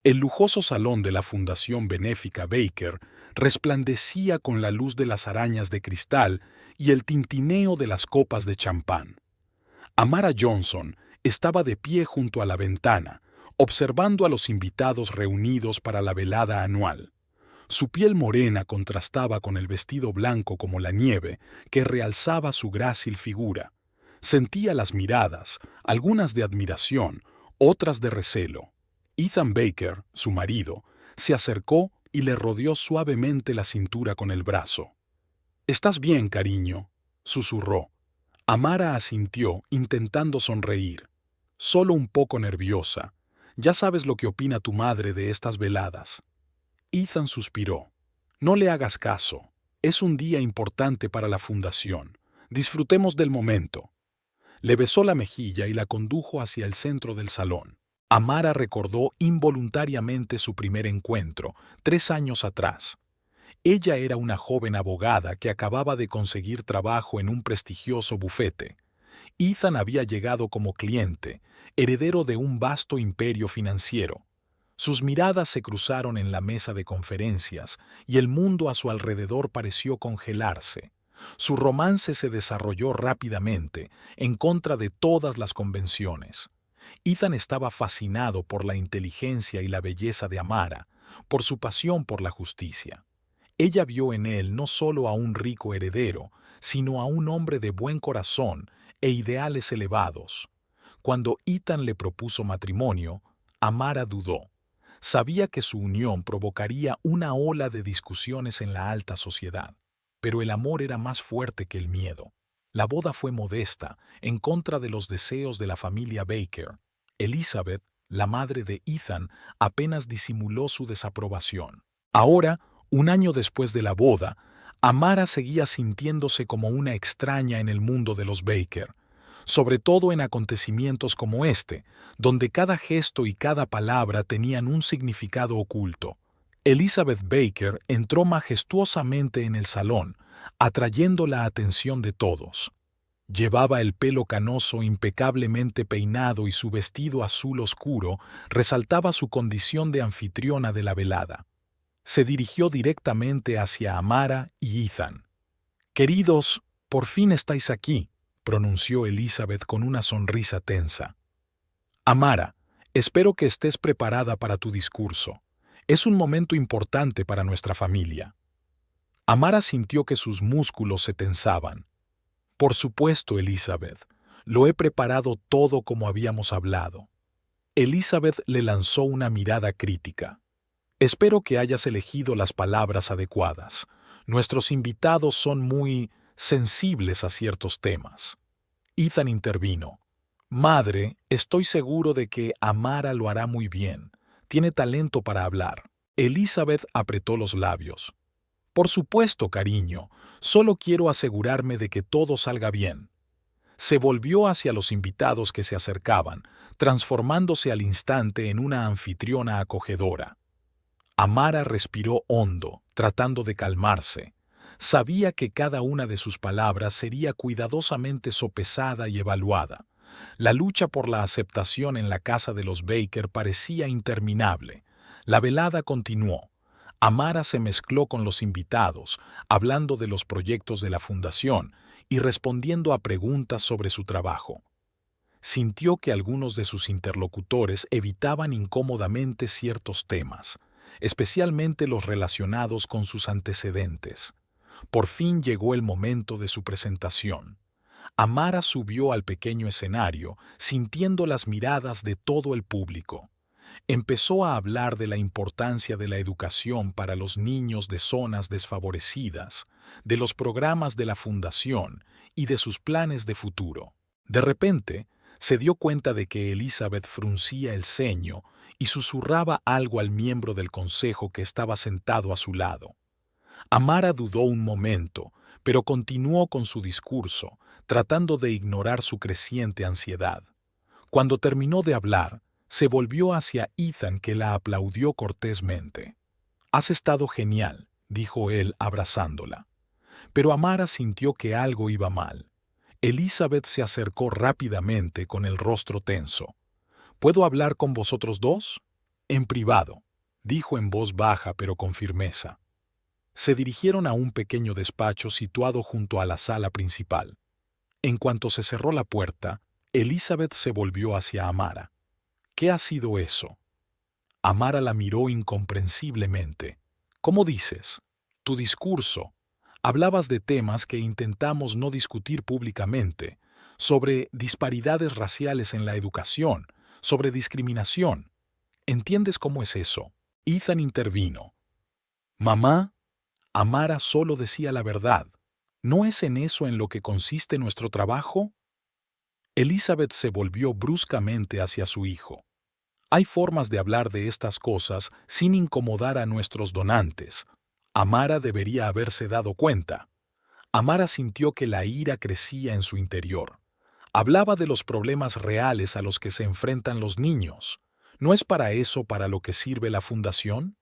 El lujoso salón de la Fundación Benéfica Baker resplandecía con la luz de las arañas de cristal y el tintineo de las copas de champán. Amara Johnson estaba de pie junto a la ventana, observando a los invitados reunidos para la velada anual. Su piel morena contrastaba con el vestido blanco como la nieve que realzaba su grácil figura. Sentía las miradas, algunas de admiración, otras de recelo. Ethan Baker, su marido, se acercó y le rodeó suavemente la cintura con el brazo. «¿Estás bien, cariño?», susurró. Amara asintió, intentando sonreír. «Solo un poco nerviosa. Ya sabes lo que opina tu madre de estas veladas». Ethan suspiró. «No le hagas caso. Es un día importante para la fundación. Disfrutemos del momento». Le besó la mejilla y la condujo hacia el centro del salón. Amara recordó involuntariamente su primer encuentro, 3 años atrás. Ella era una joven abogada que acababa de conseguir trabajo en un prestigioso bufete. Ethan había llegado como cliente, heredero de un vasto imperio financiero. Sus miradas se cruzaron en la mesa de conferencias y el mundo a su alrededor pareció congelarse. Su romance se desarrolló rápidamente, en contra de todas las convenciones. Ethan estaba fascinado por la inteligencia y la belleza de Amara, por su pasión por la justicia. Ella vio en él no solo a un rico heredero, sino a un hombre de buen corazón e ideales elevados. Cuando Ethan le propuso matrimonio, Amara dudó. Sabía que su unión provocaría una ola de discusiones en la alta sociedad, pero el amor era más fuerte que el miedo. La boda fue modesta, en contra de los deseos de la familia Baker. Elizabeth, la madre de Ethan, apenas disimuló su desaprobación. Ahora, 1 año después de la boda, Amara seguía sintiéndose como una extraña en el mundo de los Baker, sobre todo en acontecimientos como este, donde cada gesto y cada palabra tenían un significado oculto. Elizabeth Baker entró majestuosamente en el salón, atrayendo la atención de todos. Llevaba el pelo canoso impecablemente peinado y su vestido azul oscuro resaltaba su condición de anfitriona de la velada. Se dirigió directamente hacia Amara y Ethan. «Queridos, por fin estáis aquí», pronunció Elizabeth con una sonrisa tensa. «Amara, espero que estés preparada para tu discurso. Es un momento importante para nuestra familia». Amara sintió que sus músculos se tensaban. «Por supuesto, Elizabeth. Lo he preparado todo como habíamos hablado». Elizabeth le lanzó una mirada crítica. «Espero que hayas elegido las palabras adecuadas. Nuestros invitados son muy sensibles a ciertos temas». Ethan intervino. «Madre, estoy seguro de que Amara lo hará muy bien. Tiene talento para hablar». Elizabeth apretó los labios. «Por supuesto, cariño. Solo quiero asegurarme de que todo salga bien». Se volvió hacia los invitados que se acercaban, transformándose al instante en una anfitriona acogedora. Amara respiró hondo, tratando de calmarse. Sabía que cada una de sus palabras sería cuidadosamente sopesada y evaluada. La lucha por la aceptación en la casa de los Baker parecía interminable. La velada continuó. Amara se mezcló con los invitados, hablando de los proyectos de la fundación y respondiendo a preguntas sobre su trabajo. Sintió que algunos de sus interlocutores evitaban incómodamente ciertos temas, especialmente los relacionados con sus antecedentes. Por fin llegó el momento de su presentación. Amara subió al pequeño escenario, sintiendo las miradas de todo el público. Empezó a hablar de la importancia de la educación para los niños de zonas desfavorecidas, de los programas de la fundación y de sus planes de futuro. De repente, se dio cuenta de que Elizabeth fruncía el ceño y susurraba algo al miembro del consejo que estaba sentado a su lado. Amara dudó un momento, pero continuó con su discurso, tratando de ignorar su creciente ansiedad. Cuando terminó de hablar, se volvió hacia Ethan, que la aplaudió cortésmente. «Has estado genial», dijo él abrazándola. Pero Amara sintió que algo iba mal. Elizabeth se acercó rápidamente con el rostro tenso. «¿Puedo hablar con vosotros dos?». En privado, dijo en voz baja pero con firmeza. Se dirigieron a un pequeño despacho situado junto a la sala principal. En cuanto se cerró la puerta, Elizabeth se volvió hacia Amara. ¿Qué ha sido eso? Amara la miró incomprensiblemente. ¿Cómo dices? Tu discurso. Hablabas de temas que intentamos no discutir públicamente, sobre disparidades raciales en la educación, sobre discriminación. ¿Entiendes cómo es eso? Ethan intervino. Mamá, Amara solo decía la verdad. ¿No es en eso en lo que consiste nuestro trabajo? Elizabeth se volvió bruscamente hacia su hijo. Hay formas de hablar de estas cosas sin incomodar a nuestros donantes. Amara debería haberse dado cuenta. Amara sintió que la ira crecía en su interior. Hablaba de los problemas reales a los que se enfrentan los niños. ¿No es para eso para lo que sirve la fundación?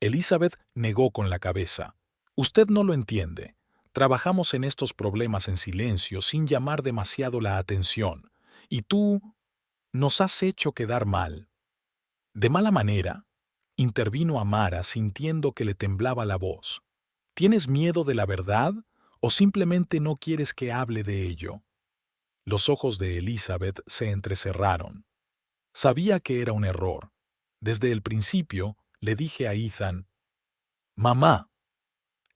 Elizabeth negó con la cabeza. Usted no lo entiende. Trabajamos en estos problemas en silencio, sin llamar demasiado la atención. Y tú nos has hecho quedar mal. De mala manera, intervino Amara sintiendo que le temblaba la voz. ¿Tienes miedo de la verdad o simplemente no quieres que hable de ello? Los ojos de Elizabeth se entrecerraron. Sabía que era un error. Desde el principio le dije a Ethan, «Mamá»,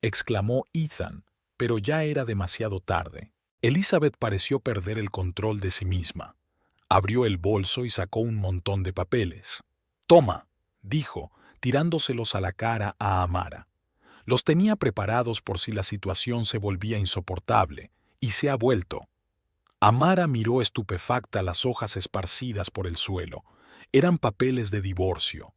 exclamó Ethan, pero ya era demasiado tarde. Elizabeth pareció perder el control de sí misma. Abrió el bolso y sacó un montón de papeles. «Toma», dijo, tirándoselos a la cara a Amara. Los tenía preparados por si la situación se volvía insoportable, y se ha vuelto. Amara miró estupefacta las hojas esparcidas por el suelo. Eran papeles de divorcio.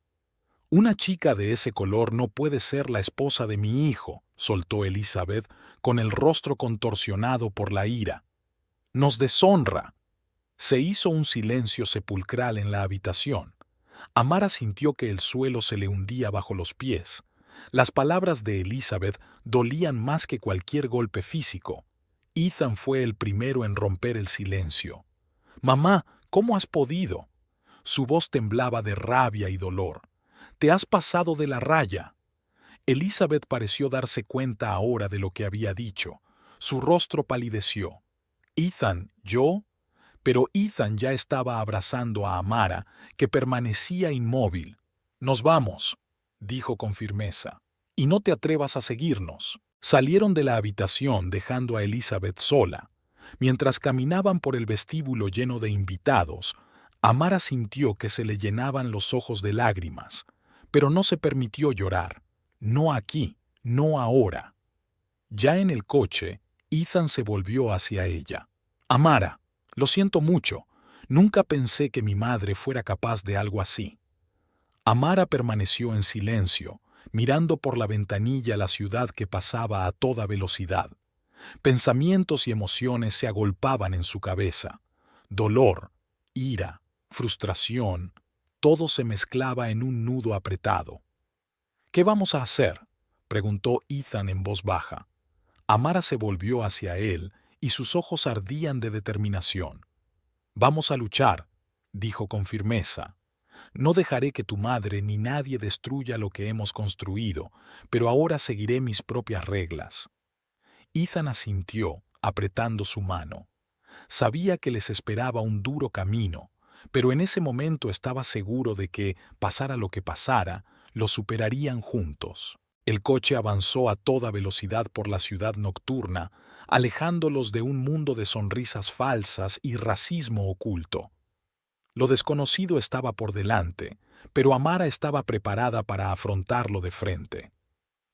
«Una chica de ese color no puede ser la esposa de mi hijo», soltó Elizabeth, con el rostro contorsionado por la ira. «Nos deshonra». Se hizo un silencio sepulcral en la habitación. Amara sintió que el suelo se le hundía bajo los pies. Las palabras de Elizabeth dolían más que cualquier golpe físico. Ethan fue el primero en romper el silencio. «Mamá, ¿cómo has podido?» Su voz temblaba de rabia y dolor. «Te has pasado de la raya». Elizabeth pareció darse cuenta ahora de lo que había dicho. Su rostro palideció. «Ethan, ¿yo?» Pero Ethan ya estaba abrazando a Amara, que permanecía inmóvil. «Nos vamos», dijo con firmeza. «Y no te atrevas a seguirnos». Salieron de la habitación dejando a Elizabeth sola. Mientras caminaban por el vestíbulo lleno de invitados, Amara sintió que se le llenaban los ojos de lágrimas, pero no se permitió llorar. No aquí, no ahora. Ya en el coche, Ethan se volvió hacia ella. «Amara, lo siento mucho. Nunca pensé que mi madre fuera capaz de algo así». Amara permaneció en silencio, mirando por la ventanilla la ciudad que pasaba a toda velocidad. Pensamientos y emociones se agolpaban en su cabeza. Dolor, ira, frustración, todo se mezclaba en un nudo apretado. «¿Qué vamos a hacer?», preguntó Ethan en voz baja. Amara se volvió hacia él y sus ojos ardían de determinación. «Vamos a luchar», dijo con firmeza. «No dejaré que tu madre ni nadie destruya lo que hemos construido, pero ahora seguiré mis propias reglas». Ethan asintió, apretando su mano. Sabía que les esperaba un duro camino, pero en ese momento estaba seguro de que, pasara lo que pasara, lo superarían juntos. El coche avanzó a toda velocidad por la ciudad nocturna, alejándolos de un mundo de sonrisas falsas y racismo oculto. Lo desconocido estaba por delante, pero Amara estaba preparada para afrontarlo de frente.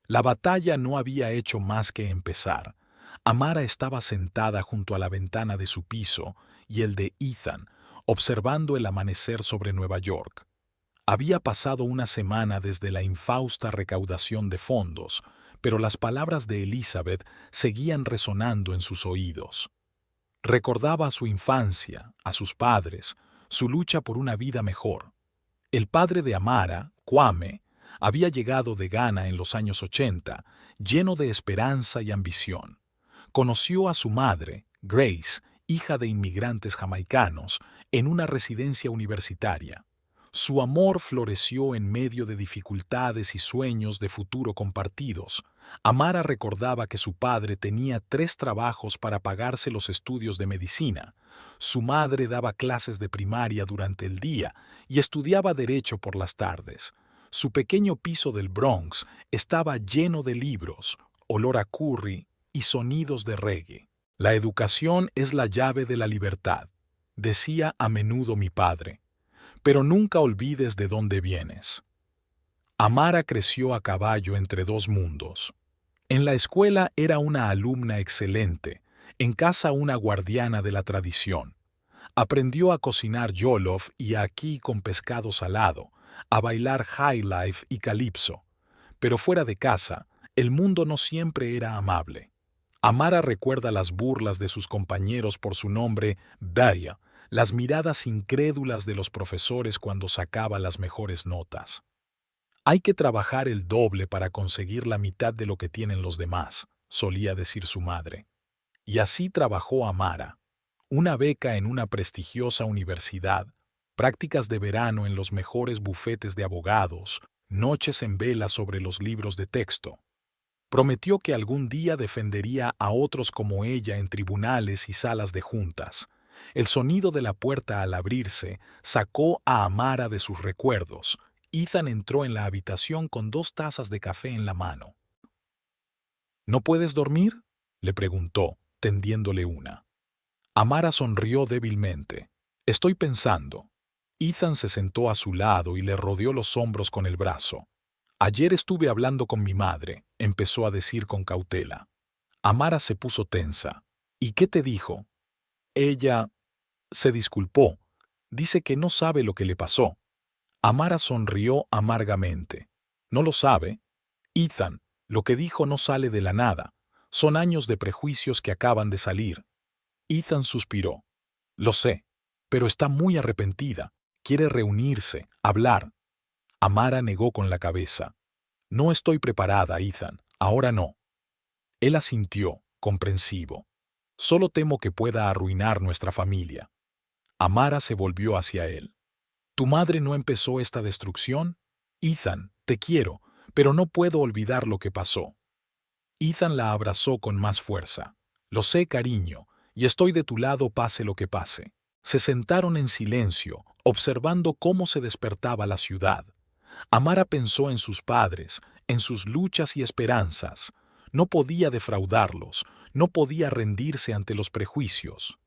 La batalla no había hecho más que empezar. Amara estaba sentada junto a la ventana de su piso y el de Ethan, observando el amanecer sobre Nueva York. Había pasado una semana desde la infausta recaudación de fondos, pero las palabras de Elizabeth seguían resonando en sus oídos. Recordaba a su infancia, a sus padres, su lucha por una vida mejor. El padre de Amara, Kwame, había llegado de Ghana en los años 80, lleno de esperanza y ambición. Conoció a su madre, Grace, hija de inmigrantes jamaicanos, en una residencia universitaria. Su amor floreció en medio de dificultades y sueños de futuro compartidos. Amara recordaba que su padre tenía 3 trabajos para pagarse los estudios de medicina. Su madre daba clases de primaria durante el día y estudiaba derecho por las tardes. Su pequeño piso del Bronx estaba lleno de libros, olor a curry y sonidos de reggae. La educación es la llave de la libertad, decía a menudo mi padre. Pero nunca olvides de dónde vienes. Amara creció a caballo entre 2 mundos. En la escuela era una alumna excelente, en casa una guardiana de la tradición. Aprendió a cocinar jollof y ají con pescado salado, a bailar high life y calipso. Pero fuera de casa, el mundo no siempre era amable. Amara recuerda las burlas de sus compañeros por su nombre, Daya, las miradas incrédulas de los profesores cuando sacaba las mejores notas. Hay que trabajar el doble para conseguir la mitad de lo que tienen los demás, solía decir su madre. Y así trabajó Amara. Una beca en una prestigiosa universidad, prácticas de verano en los mejores bufetes de abogados, noches en vela sobre los libros de texto. Prometió que algún día defendería a otros como ella en tribunales y salas de juntas. El sonido de la puerta al abrirse sacó a Amara de sus recuerdos. Ethan entró en la habitación con 2 tazas de café en la mano. ¿No puedes dormir?, le preguntó, tendiéndole una. Amara sonrió débilmente. Estoy pensando. Ethan se sentó a su lado y le rodeó los hombros con el brazo. Ayer estuve hablando con mi madre, empezó a decir con cautela. Amara se puso tensa. ¿Y qué te dijo? Ella se disculpó. Dice que no sabe lo que le pasó. Amara sonrió amargamente. ¿No lo sabe? Ethan, lo que dijo no sale de la nada. Son años de prejuicios que acaban de salir. Ethan suspiró. Lo sé, pero está muy arrepentida. Quiere reunirse, hablar. Amara negó con la cabeza. No estoy preparada, Ethan. Ahora no. Él asintió, comprensivo. Solo temo que pueda arruinar nuestra familia. Amara se volvió hacia él. ¿Tu madre no empezó esta destrucción? Ethan, te quiero, pero no puedo olvidar lo que pasó. Ethan la abrazó con más fuerza. Lo sé, cariño, y estoy de tu lado pase lo que pase. Se sentaron en silencio, observando cómo se despertaba la ciudad. Amara pensó en sus padres, en sus luchas y esperanzas. No podía defraudarlos, no podía rendirse ante los prejuicios.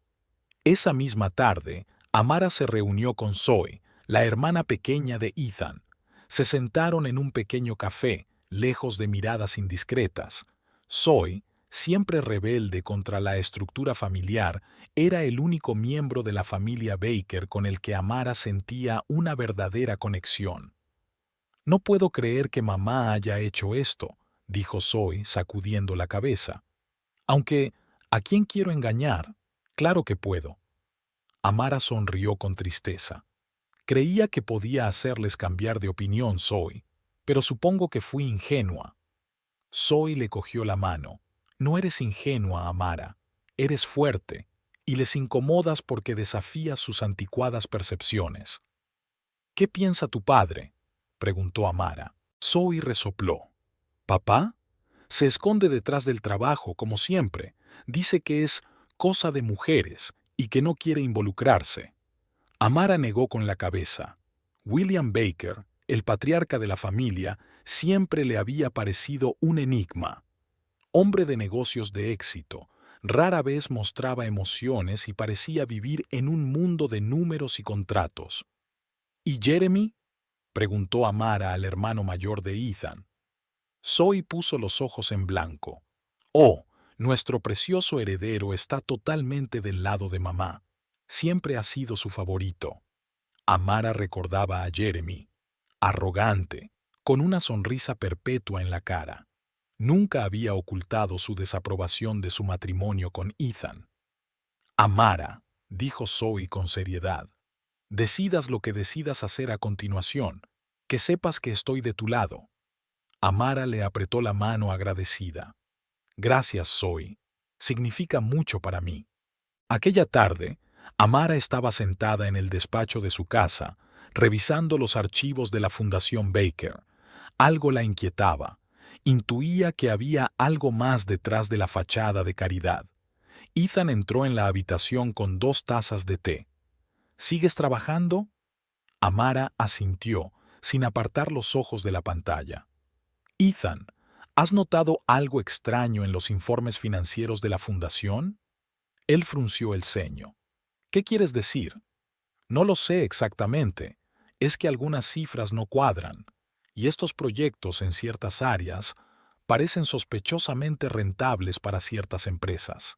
Esa misma tarde, Amara se reunió con Zoe, la hermana pequeña de Ethan. Se sentaron en un pequeño café, lejos de miradas indiscretas. Zoe, siempre rebelde contra la estructura familiar, era el único miembro de la familia Baker con el que Amara sentía una verdadera conexión. No puedo creer que mamá haya hecho esto, dijo Zoe, sacudiendo la cabeza. Aunque, ¿a quién quiero engañar? Claro que puedo. Amara sonrió con tristeza. Creía que podía hacerles cambiar de opinión, Zoe, pero supongo que fui ingenua. Zoe le cogió la mano. No eres ingenua, Amara. Eres fuerte, y les incomodas porque desafías sus anticuadas percepciones. ¿Qué piensa tu padre?, preguntó Amara. Zoe resopló. ¿Papá? Se esconde detrás del trabajo, como siempre. Dice que es cosa de mujeres y que no quiere involucrarse. Amara negó con la cabeza. William Baker, el patriarca de la familia, siempre le había parecido un enigma. Hombre de negocios de éxito, rara vez mostraba emociones y parecía vivir en un mundo de números y contratos. ¿Y Jeremy?, preguntó Amara al hermano mayor de Ethan. Zoe puso los ojos en blanco. Oh, nuestro precioso heredero está totalmente del lado de mamá. Siempre ha sido su favorito. Amara recordaba a Jeremy, arrogante, con una sonrisa perpetua en la cara. Nunca había ocultado su desaprobación de su matrimonio con Ethan. Amara, dijo Zoe con seriedad, decidas lo que decidas hacer a continuación, que sepas que estoy de tu lado. Amara le apretó la mano agradecida. Gracias, Zoe. Significa mucho para mí. Aquella tarde, Amara estaba sentada en el despacho de su casa, revisando los archivos de la Fundación Baker. Algo la inquietaba. Intuía que había algo más detrás de la fachada de caridad. Ethan entró en la habitación con 2 tazas de té. ¿Sigues trabajando? Amara asintió, sin apartar los ojos de la pantalla. Ethan, ¿has notado algo extraño en los informes financieros de la Fundación? Él frunció el ceño. ¿Qué quieres decir? No lo sé exactamente. Es que algunas cifras no cuadran, y estos proyectos en ciertas áreas parecen sospechosamente rentables para ciertas empresas.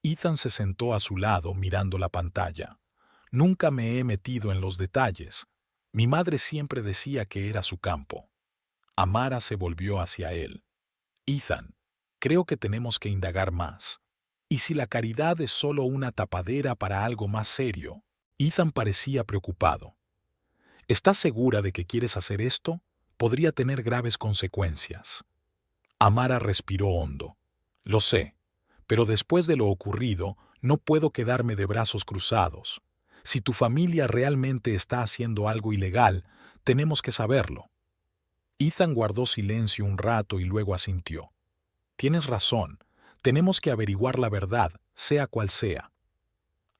Ethan se sentó a su lado mirando la pantalla. Nunca me he metido en los detalles. Mi madre siempre decía que era su campo. Amara se volvió hacia él. Ethan, creo que tenemos que indagar más. ¿Y si la caridad es solo una tapadera para algo más serio? Ethan parecía preocupado. ¿Estás segura de que quieres hacer esto? Podría tener graves consecuencias. Amara respiró hondo. Lo sé, pero después de lo ocurrido, no puedo quedarme de brazos cruzados. Si tu familia realmente está haciendo algo ilegal, tenemos que saberlo. Ethan guardó silencio un rato y luego asintió. Tienes razón, tenemos que averiguar la verdad, sea cual sea.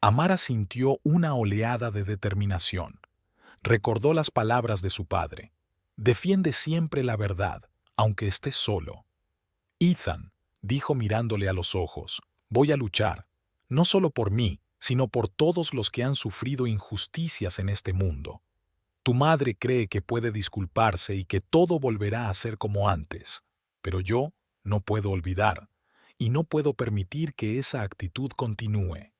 Amara sintió una oleada de determinación. Recordó las palabras de su padre. Defiende siempre la verdad, aunque estés solo. Ethan, dijo mirándole a los ojos, voy a luchar, no solo por mí, sino por todos los que han sufrido injusticias en este mundo. Tu madre cree que puede disculparse y que todo volverá a ser como antes, pero yo no puedo olvidar, y no puedo permitir que esa actitud continúe.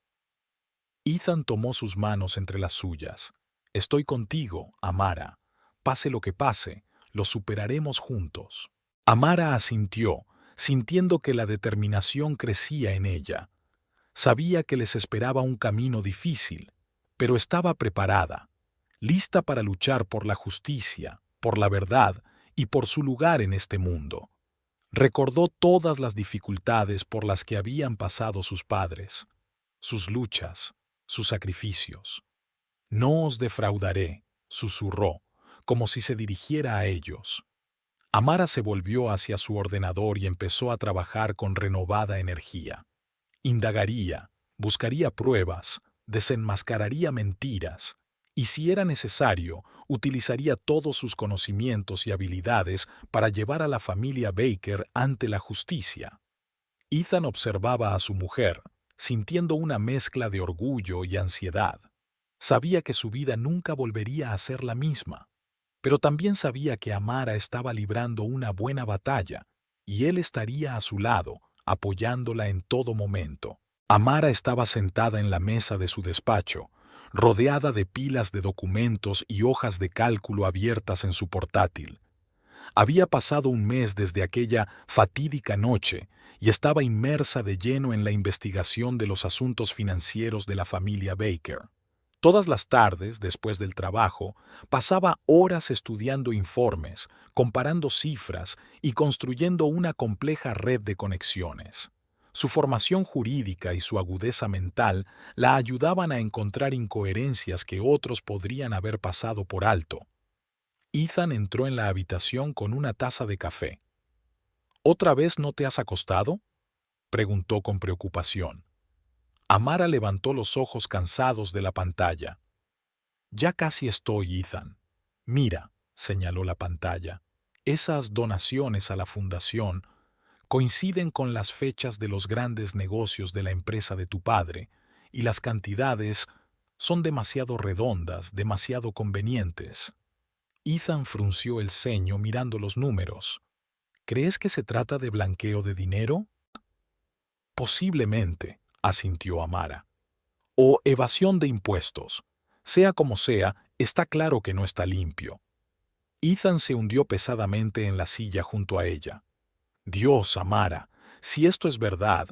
Ethan tomó sus manos entre las suyas. Estoy contigo, Amara. Pase lo que pase, lo superaremos juntos. Amara asintió, sintiendo que la determinación crecía en ella. Sabía que les esperaba un camino difícil, pero estaba preparada, lista para luchar por la justicia, por la verdad y por su lugar en este mundo. Recordó todas las dificultades por las que habían pasado sus padres, sus luchas, sus sacrificios. No os defraudaré, susurró, como si se dirigiera a ellos. Amara se volvió hacia su ordenador y empezó a trabajar con renovada energía. Indagaría, buscaría pruebas, desenmascararía mentiras, y si era necesario, utilizaría todos sus conocimientos y habilidades para llevar a la familia Baker ante la justicia. Ethan observaba a su mujer, sintiendo una mezcla de orgullo y ansiedad. Sabía que su vida nunca volvería a ser la misma, pero también sabía que Amara estaba librando una buena batalla, y él estaría a su lado, apoyándola en todo momento. Amara estaba sentada en la mesa de su despacho, rodeada de pilas de documentos y hojas de cálculo abiertas en su portátil. Había pasado un mes desde aquella fatídica noche y estaba inmersa de lleno en la investigación de los asuntos financieros de la familia Baker. Todas las tardes, después del trabajo, pasaba horas estudiando informes, comparando cifras y construyendo una compleja red de conexiones. Su formación jurídica y su agudeza mental la ayudaban a encontrar incoherencias que otros podrían haber pasado por alto. Ethan entró en la habitación con una taza de café. ¿Otra vez no te has acostado?, preguntó con preocupación. Amara levantó los ojos cansados de la pantalla. Ya casi estoy, Ethan. Mira, señaló la pantalla, esas donaciones a la fundación coinciden con las fechas de los grandes negocios de la empresa de tu padre, y las cantidades son demasiado redondas, demasiado convenientes. Ethan frunció el ceño mirando los números. ¿Crees que se trata de blanqueo de dinero? Posiblemente, asintió Amara. O evasión de impuestos. Sea como sea, está claro que no está limpio. Ethan se hundió pesadamente en la silla junto a ella. Dios, Amara, si esto es verdad,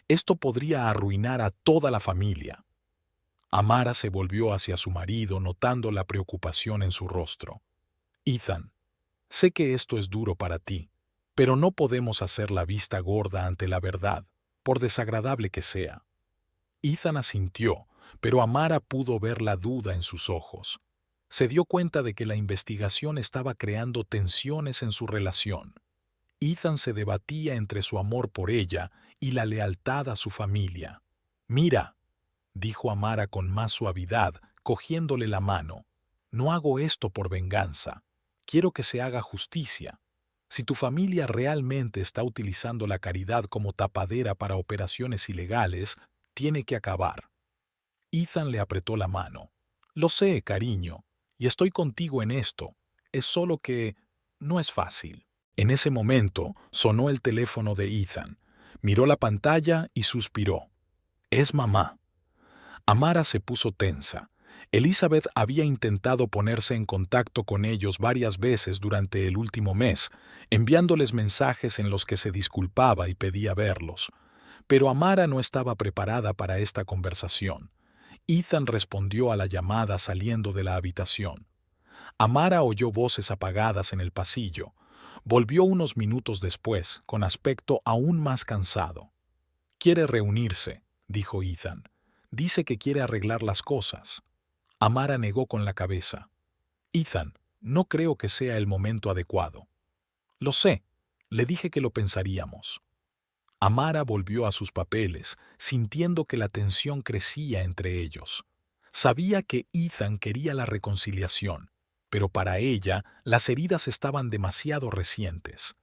esto podría arruinar a toda la familia. Amara se volvió hacia su marido notando la preocupación en su rostro. Ethan, sé que esto es duro para ti, pero no podemos hacer la vista gorda ante la verdad, por desagradable que sea. Ethan asintió, pero Amara pudo ver la duda en sus ojos. Se dio cuenta de que la investigación estaba creando tensiones en su relación. Ethan se debatía entre su amor por ella y la lealtad a su familia. «Mira», dijo Amara con más suavidad, cogiéndole la mano, «no hago esto por venganza. Quiero que se haga justicia. Si tu familia realmente está utilizando la caridad como tapadera para operaciones ilegales, tiene que acabar». Ethan le apretó la mano. «Lo sé, cariño, y estoy contigo en esto. Es solo que no es fácil». En ese momento sonó el teléfono de Ethan. Miró la pantalla y suspiró. «Es mamá». Amara se puso tensa. Elizabeth había intentado ponerse en contacto con ellos varias veces durante el último mes, enviándoles mensajes en los que se disculpaba y pedía verlos. Pero Amara no estaba preparada para esta conversación. Ethan respondió a la llamada saliendo de la habitación. Amara oyó voces apagadas en el pasillo. Volvió unos minutos después, con aspecto aún más cansado. «Quiere reunirse», dijo Ethan. «Dice que quiere arreglar las cosas». Amara negó con la cabeza. «Ethan, no creo que sea el momento adecuado». «Lo sé. Le dije que lo pensaríamos». Amara volvió a sus papeles, sintiendo que la tensión crecía entre ellos. Sabía que Ethan quería la reconciliación, pero para ella las heridas estaban demasiado recientes.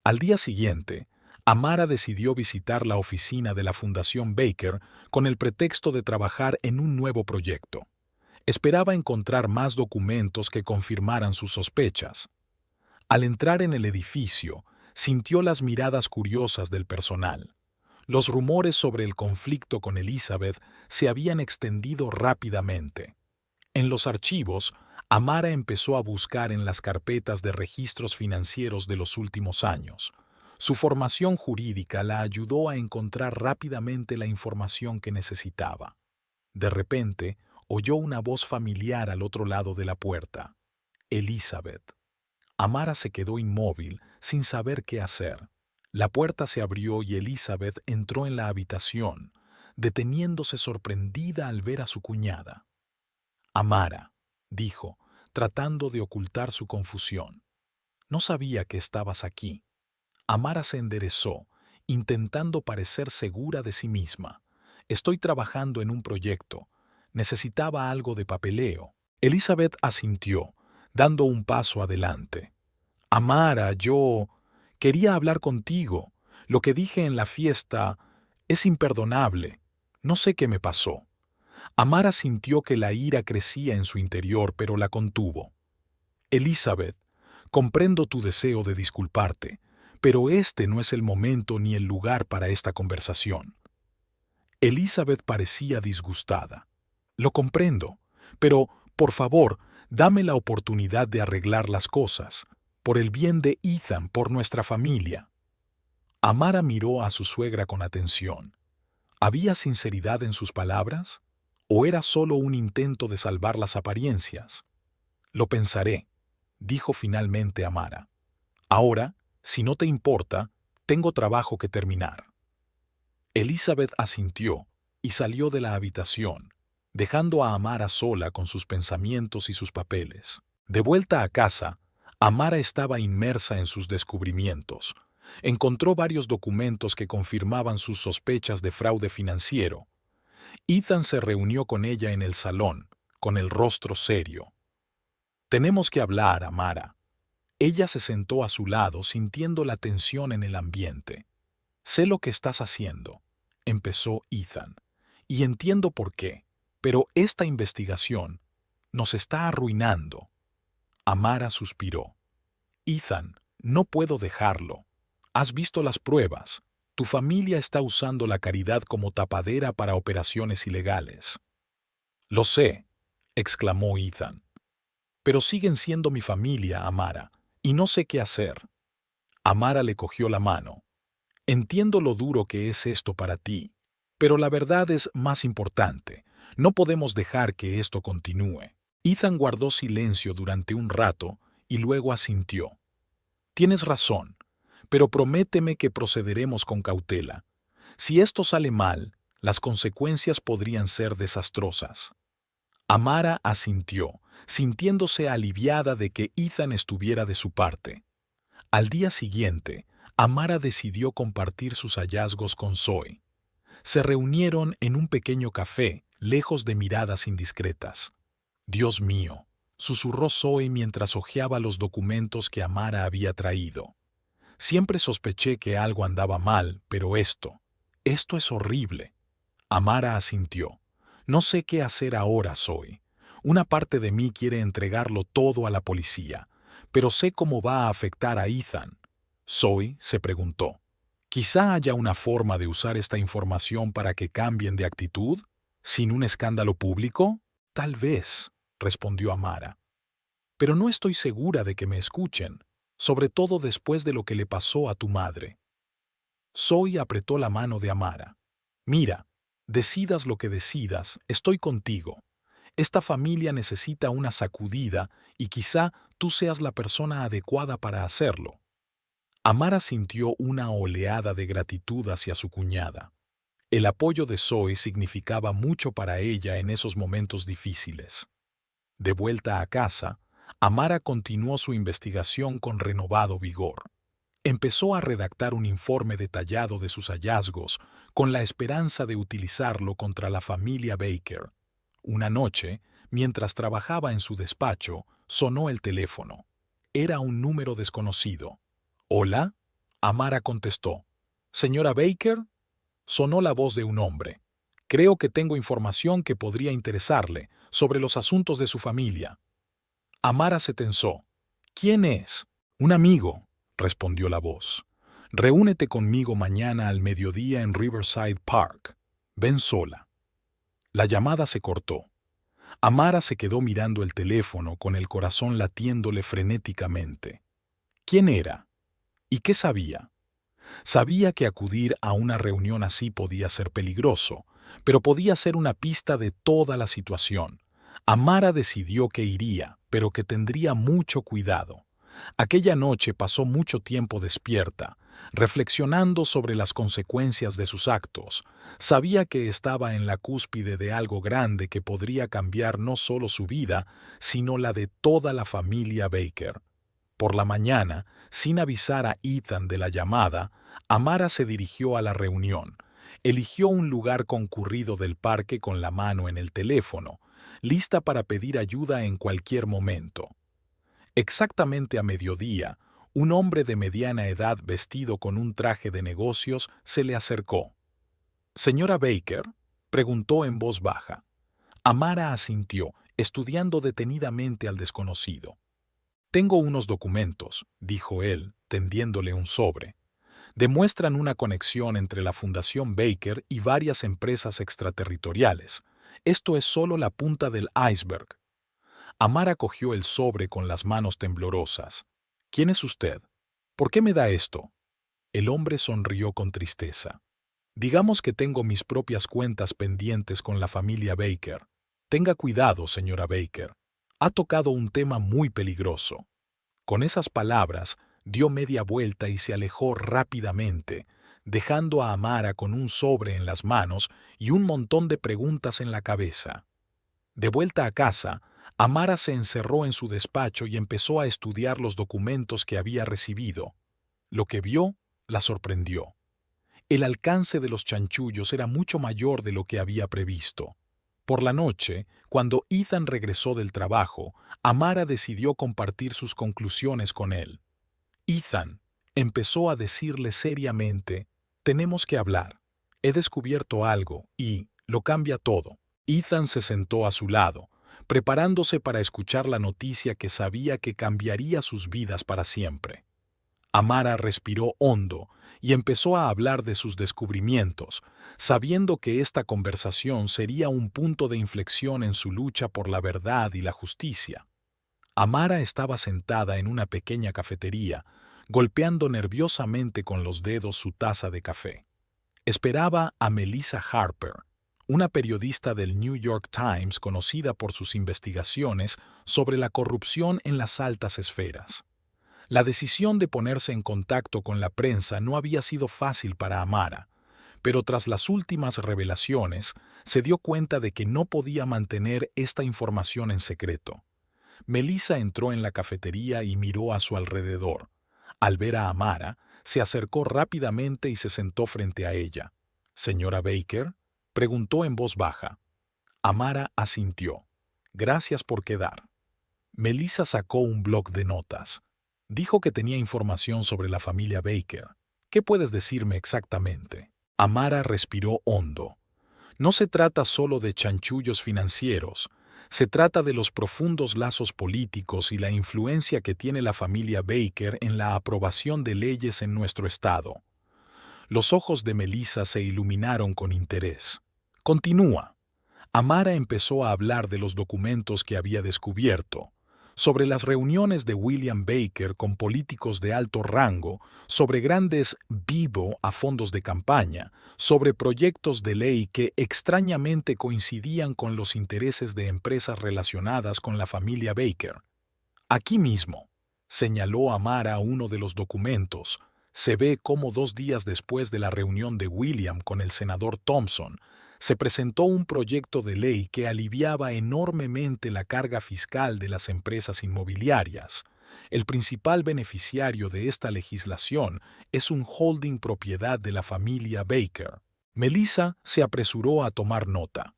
Al día siguiente, Amara decidió visitar la oficina de la Fundación Baker con el pretexto de trabajar en un nuevo proyecto. Esperaba encontrar más documentos que confirmaran sus sospechas. Al entrar en el edificio, sintió las miradas curiosas del personal. Los rumores sobre el conflicto con Elizabeth se habían extendido rápidamente. En los archivos, Amara empezó a buscar en las carpetas de registros financieros de los últimos años. Su formación jurídica la ayudó a encontrar rápidamente la información que necesitaba. De repente, oyó una voz familiar al otro lado de la puerta. Elizabeth. Amara se quedó inmóvil, sin saber qué hacer. La puerta se abrió y Elizabeth entró en la habitación, deteniéndose sorprendida al ver a su cuñada. «Amara», dijo, tratando de ocultar su confusión. «No sabía que estabas aquí». Amara se enderezó, intentando parecer segura de sí misma. «Estoy trabajando en un proyecto. Necesitaba algo de papeleo». Elizabeth asintió, dando un paso adelante. «Amara, yo quería hablar contigo. Lo que dije en la fiesta es imperdonable. No sé qué me pasó». Amara sintió que la ira crecía en su interior, pero la contuvo. «Elizabeth, comprendo tu deseo de disculparte, pero este no es el momento ni el lugar para esta conversación». Elizabeth parecía disgustada. «Lo comprendo, pero, por favor, dame la oportunidad de arreglar las cosas, por el bien de Ethan, por nuestra familia». Amara miró a su suegra con atención. ¿Había sinceridad en sus palabras? ¿O era solo un intento de salvar las apariencias? «Lo pensaré», dijo finalmente Amara. «Ahora, si no te importa, tengo trabajo que terminar». Elizabeth asintió y salió de la habitación, dejando a Amara sola con sus pensamientos y sus papeles. De vuelta a casa, Amara estaba inmersa en sus descubrimientos. Encontró varios documentos que confirmaban sus sospechas de fraude financiero. Ethan se reunió con ella en el salón, con el rostro serio. «Tenemos que hablar, Amara». Ella se sentó a su lado, sintiendo la tensión en el ambiente. «Sé lo que estás haciendo», empezó Ethan, «y entiendo por qué, pero esta investigación nos está arruinando». Amara suspiró. «Ethan, no puedo dejarlo. Has visto las pruebas. Tu familia está usando la caridad como tapadera para operaciones ilegales». «Lo sé», exclamó Ethan. «Pero siguen siendo mi familia, Amara, y no sé qué hacer». Amara le cogió la mano. «Entiendo lo duro que es esto para ti, pero la verdad es más importante. No podemos dejar que esto continúe». Ethan guardó silencio durante un rato y luego asintió. «Tienes razón, pero prométeme que procederemos con cautela. Si esto sale mal, las consecuencias podrían ser desastrosas». Amara asintió, sintiéndose aliviada de que Ethan estuviera de su parte. Al día siguiente, Amara decidió compartir sus hallazgos con Zoe. Se reunieron en un pequeño café, lejos de miradas indiscretas. «Dios mío», susurró Zoe mientras hojeaba los documentos que Amara había traído. «Siempre sospeché que algo andaba mal, pero esto es horrible». Amara asintió. «No sé qué hacer ahora, Zoe. Una parte de mí quiere entregarlo todo a la policía, pero sé cómo va a afectar a Ethan». Zoe se preguntó, «¿Quizá haya una forma de usar esta información para que cambien de actitud? ¿Sin un escándalo público? Tal vez», respondió Amara. «Pero no estoy segura de que me escuchen, sobre todo después de lo que le pasó a tu madre». Zoe apretó la mano de Amara. «Mira, decidas lo que decidas, estoy contigo. Esta familia necesita una sacudida y quizá tú seas la persona adecuada para hacerlo». Amara sintió una oleada de gratitud hacia su cuñada. El apoyo de Zoe significaba mucho para ella en esos momentos difíciles. De vuelta a casa, Amara continuó su investigación con renovado vigor. Empezó a redactar un informe detallado de sus hallazgos con la esperanza de utilizarlo contra la familia Baker. Una noche, mientras trabajaba en su despacho, sonó el teléfono. Era un número desconocido. «¿Hola?», Amara contestó. «¿Señora Baker?». Sonó la voz de un hombre. «Creo que tengo información que podría interesarle sobre los asuntos de su familia». Amara se tensó. «¿Quién es?». «Un amigo», respondió la voz. «Reúnete conmigo mañana al mediodía en Riverside Park. Ven sola». La llamada se cortó. Amara se quedó mirando el teléfono con el corazón latiéndole frenéticamente. ¿Quién era? ¿Y qué sabía? Sabía que acudir a una reunión así podía ser peligroso, pero podía ser una pista de toda la situación. Amara decidió que iría, pero que tendría mucho cuidado. Aquella noche pasó mucho tiempo despierta, reflexionando sobre las consecuencias de sus actos. Sabía que estaba en la cúspide de algo grande que podría cambiar no solo su vida, sino la de toda la familia Baker. Por la mañana, sin avisar a Ethan de la llamada, Amara se dirigió a la reunión. Eligió un lugar concurrido del parque con la mano en el teléfono, lista para pedir ayuda en cualquier momento. Exactamente a mediodía, un hombre de mediana edad vestido con un traje de negocios se le acercó. «¿Señora Baker?», preguntó en voz baja. Amara asintió, estudiando detenidamente al desconocido. «Tengo unos documentos», dijo él, tendiéndole un sobre. «Demuestran una conexión entre la Fundación Baker y varias empresas extraterritoriales. Esto es solo la punta del iceberg». Amara cogió el sobre con las manos temblorosas. «¿Quién es usted? ¿Por qué me da esto?». El hombre sonrió con tristeza. «Digamos que tengo mis propias cuentas pendientes con la familia Baker. Tenga cuidado, señora Baker. Ha tocado un tema muy peligroso». Con esas palabras, dio media vuelta y se alejó rápidamente, dejando a Amara con un sobre en las manos y un montón de preguntas en la cabeza. De vuelta a casa, Amara se encerró en su despacho y empezó a estudiar los documentos que había recibido. Lo que vio la sorprendió. El alcance de los chanchullos era mucho mayor de lo que había previsto. Por la noche, cuando Ethan regresó del trabajo, Amara decidió compartir sus conclusiones con él. «Ethan», empezó a decirle seriamente, «tenemos que hablar. He descubierto algo y lo cambia todo». Ethan se sentó a su lado, preparándose para escuchar la noticia que sabía que cambiaría sus vidas para siempre. Amara respiró hondo y empezó a hablar de sus descubrimientos, sabiendo que esta conversación sería un punto de inflexión en su lucha por la verdad y la justicia. Amara estaba sentada en una pequeña cafetería, golpeando nerviosamente con los dedos su taza de café. Esperaba a Melissa Harper, una periodista del New York Times conocida por sus investigaciones sobre la corrupción en las altas esferas. La decisión de ponerse en contacto con la prensa no había sido fácil para Amara, pero tras las últimas revelaciones se dio cuenta de que no podía mantener esta información en secreto. Melissa entró en la cafetería y miró a su alrededor. Al ver a Amara, se acercó rápidamente y se sentó frente a ella. «¿Señora Baker?», preguntó en voz baja. Amara asintió. «Gracias por quedar». Melissa sacó un bloc de notas. Dijo que tenía información sobre la familia Baker. «¿Qué puedes decirme exactamente?». Amara respiró hondo. «No se trata solo de chanchullos financieros. Se trata de los profundos lazos políticos y la influencia que tiene la familia Baker en la aprobación de leyes en nuestro estado». Los ojos de Melissa se iluminaron con interés. «Continúa». Amara empezó a hablar de los documentos que había descubierto, sobre las reuniones de William Baker con políticos de alto rango, sobre grandes vivo a fondos de campaña, sobre proyectos de ley que extrañamente coincidían con los intereses de empresas relacionadas con la familia Baker. «Aquí mismo», señaló Amara uno de los documentos, «se ve cómo 2 días después de la reunión de William con el senador Thompson, se presentó un proyecto de ley que aliviaba enormemente la carga fiscal de las empresas inmobiliarias. El principal beneficiario de esta legislación es un holding propiedad de la familia Baker». Melissa se apresuró a tomar nota.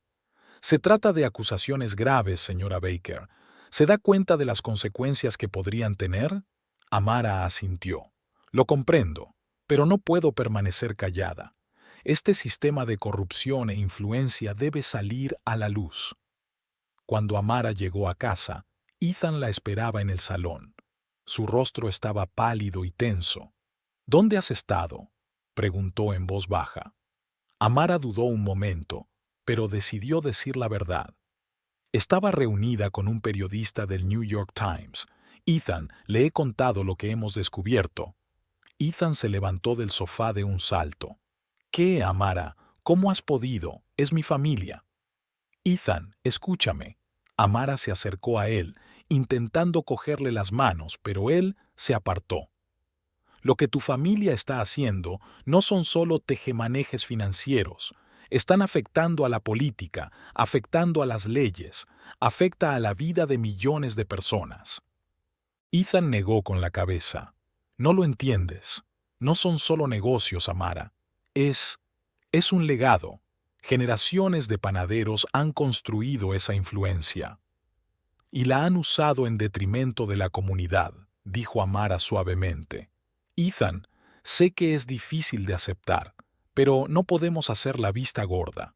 «Se trata de acusaciones graves, señora Baker. ¿Se da cuenta de las consecuencias que podrían tener?». Amara asintió. «Lo comprendo, pero no puedo permanecer callada. Este sistema de corrupción e influencia debe salir a la luz». Cuando Amara llegó a casa, Ethan la esperaba en el salón. Su rostro estaba pálido y tenso. «¿Dónde has estado?», preguntó en voz baja. Amara dudó un momento, pero decidió decir la verdad. «Estaba reunida con un periodista del New York Times. Ethan, le he contado lo que hemos descubierto». Ethan se levantó del sofá de un salto. «¿Qué, Amara? ¿Cómo has podido? Es mi familia». «Ethan, escúchame». Amara se acercó a él, intentando cogerle las manos, pero él se apartó. «Lo que tu familia está haciendo no son solo tejemanejes financieros. Están afectando a la política, afectando a las leyes, afecta a la vida de millones de personas». Ethan negó con la cabeza. «No lo entiendes. No son solo negocios, Amara. Es un legado. Generaciones de panaderos han construido esa influencia. Y la han usado en detrimento de la comunidad», dijo Amara suavemente. «Ethan, sé que es difícil de aceptar, pero no podemos hacer la vista gorda».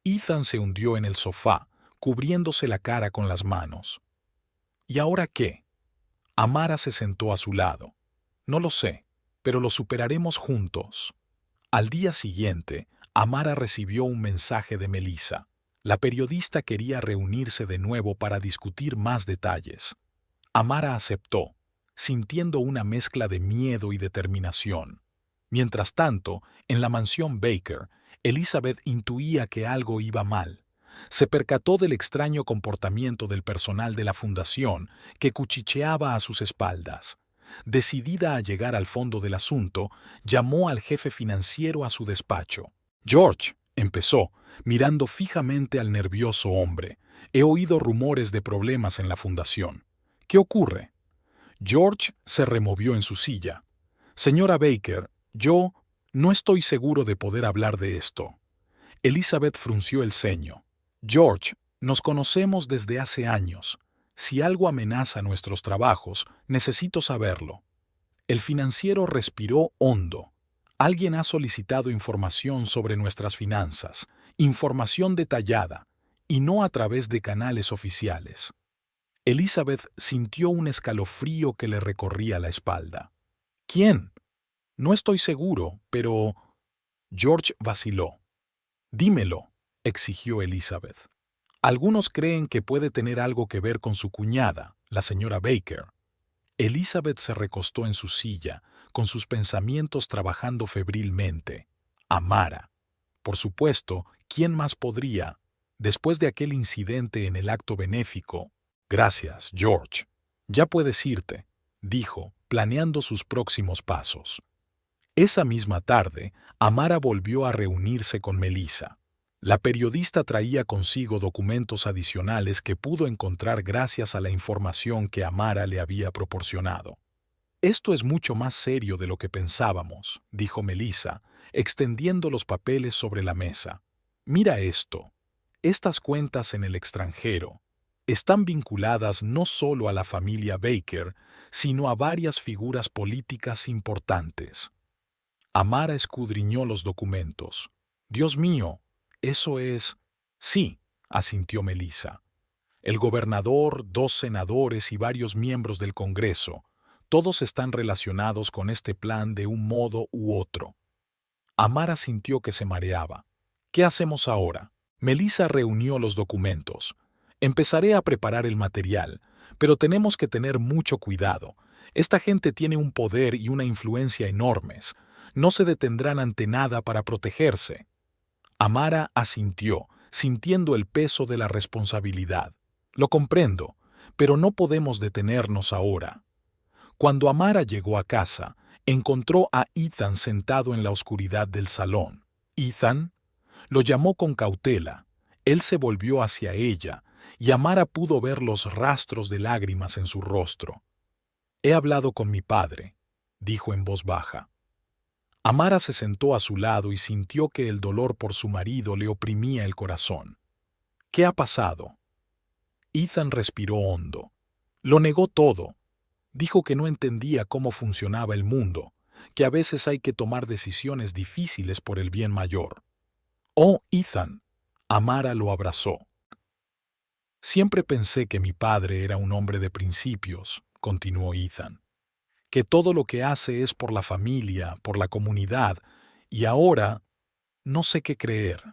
Ethan se hundió en el sofá, cubriéndose la cara con las manos. «¿Y ahora qué?». Amara se sentó a su lado. «No lo sé, pero lo superaremos juntos». Al día siguiente, Amara recibió un mensaje de Melissa. La periodista quería reunirse de nuevo para discutir más detalles. Amara aceptó, sintiendo una mezcla de miedo y determinación. Mientras tanto, en la mansión Baker, Elizabeth intuía que algo iba mal. Se percató del extraño comportamiento del personal de la fundación que cuchicheaba a sus espaldas. Decidida a llegar al fondo del asunto, llamó al jefe financiero a su despacho. «George», empezó, mirando fijamente al nervioso hombre, «he oído rumores de problemas en la fundación. ¿Qué ocurre?». George se removió en su silla. «Señora Baker, yo no estoy seguro de poder hablar de esto». Elizabeth frunció el ceño. «George, nos conocemos desde hace años. Si algo amenaza nuestros trabajos, necesito saberlo». El financiero respiró hondo. «Alguien ha solicitado información sobre nuestras finanzas, información detallada, y no a través de canales oficiales». Elizabeth sintió un escalofrío que le recorría la espalda. «¿Quién?». «No estoy seguro, pero…». George vaciló. «Dímelo», exigió Elizabeth. «Algunos creen que puede tener algo que ver con su cuñada, la señora Baker». Elizabeth se recostó en su silla, con sus pensamientos trabajando febrilmente. Amara. Por supuesto, ¿quién más podría? Después de aquel incidente en el acto benéfico. «Gracias, George. Ya puedes irte», dijo, planeando sus próximos pasos. Esa misma tarde, Amara volvió a reunirse con Melissa. La periodista traía consigo documentos adicionales que pudo encontrar gracias a la información que Amara le había proporcionado. «Esto es mucho más serio de lo que pensábamos», dijo Melissa, extendiendo los papeles sobre la mesa. «Mira esto. Estas cuentas en el extranjero están vinculadas no solo a la familia Baker, sino a varias figuras políticas importantes». Amara escudriñó los documentos. «Dios mío, eso es...» «Sí», asintió Melissa. «El gobernador, 2 senadores y varios miembros del Congreso. Todos están relacionados con este plan de un modo u otro». Amara sintió que se mareaba. «¿Qué hacemos ahora?» Melissa reunió los documentos. «Empezaré a preparar el material, pero tenemos que tener mucho cuidado. Esta gente tiene un poder y una influencia enormes. No se detendrán ante nada para protegerse». Amara asintió, sintiendo el peso de la responsabilidad. «Lo comprendo, pero no podemos detenernos ahora». Cuando Amara llegó a casa, encontró a Ethan sentado en la oscuridad del salón. «¿Ethan?». Lo llamó con cautela. Él se volvió hacia ella, y Amara pudo ver los rastros de lágrimas en su rostro. «He hablado con mi padre», dijo en voz baja. Amara se sentó a su lado y sintió que el dolor por su marido le oprimía el corazón. «¿Qué ha pasado?». Ethan respiró hondo. Lo negó todo. Dijo que no entendía cómo funcionaba el mundo, que a veces hay que tomar decisiones difíciles por el bien mayor. «Oh, Ethan», Amara lo abrazó. «Siempre pensé que mi padre era un hombre de principios», continuó Ethan, «que todo lo que hace es por la familia, por la comunidad, y ahora no sé qué creer».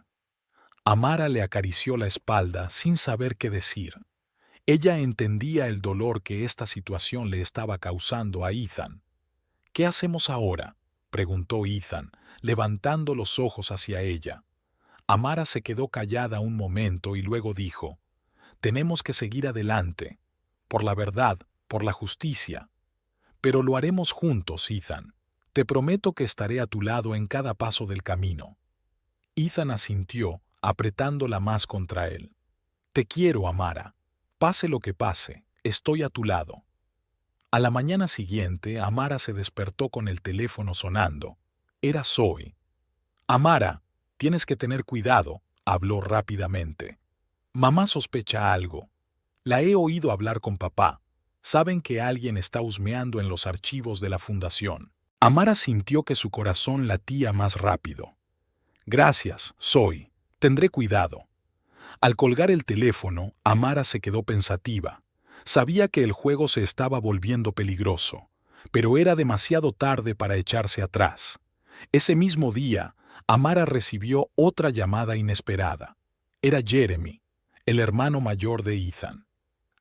Amara le acarició la espalda sin saber qué decir. Ella entendía el dolor que esta situación le estaba causando a Ethan. «¿Qué hacemos ahora?», preguntó Ethan, levantando los ojos hacia ella. Amara se quedó callada un momento y luego dijo: «Tenemos que seguir adelante, por la verdad, por la justicia. Pero lo haremos juntos, Ethan. Te prometo que estaré a tu lado en cada paso del camino». Ethan asintió, apretándola más contra él. «Te quiero, Amara. Pase lo que pase, estoy a tu lado». A la mañana siguiente, Amara se despertó con el teléfono sonando. Era Zoe. «Amara, tienes que tener cuidado», habló rápidamente. «Mamá sospecha algo. La he oído hablar con papá. Saben que alguien está husmeando en los archivos de la fundación». Amara sintió que su corazón latía más rápido. «Gracias, Zoe. Tendré cuidado». Al colgar el teléfono, Amara se quedó pensativa. Sabía que el juego se estaba volviendo peligroso, pero era demasiado tarde para echarse atrás. Ese mismo día, Amara recibió otra llamada inesperada. Era Jeremy, el hermano mayor de Ethan.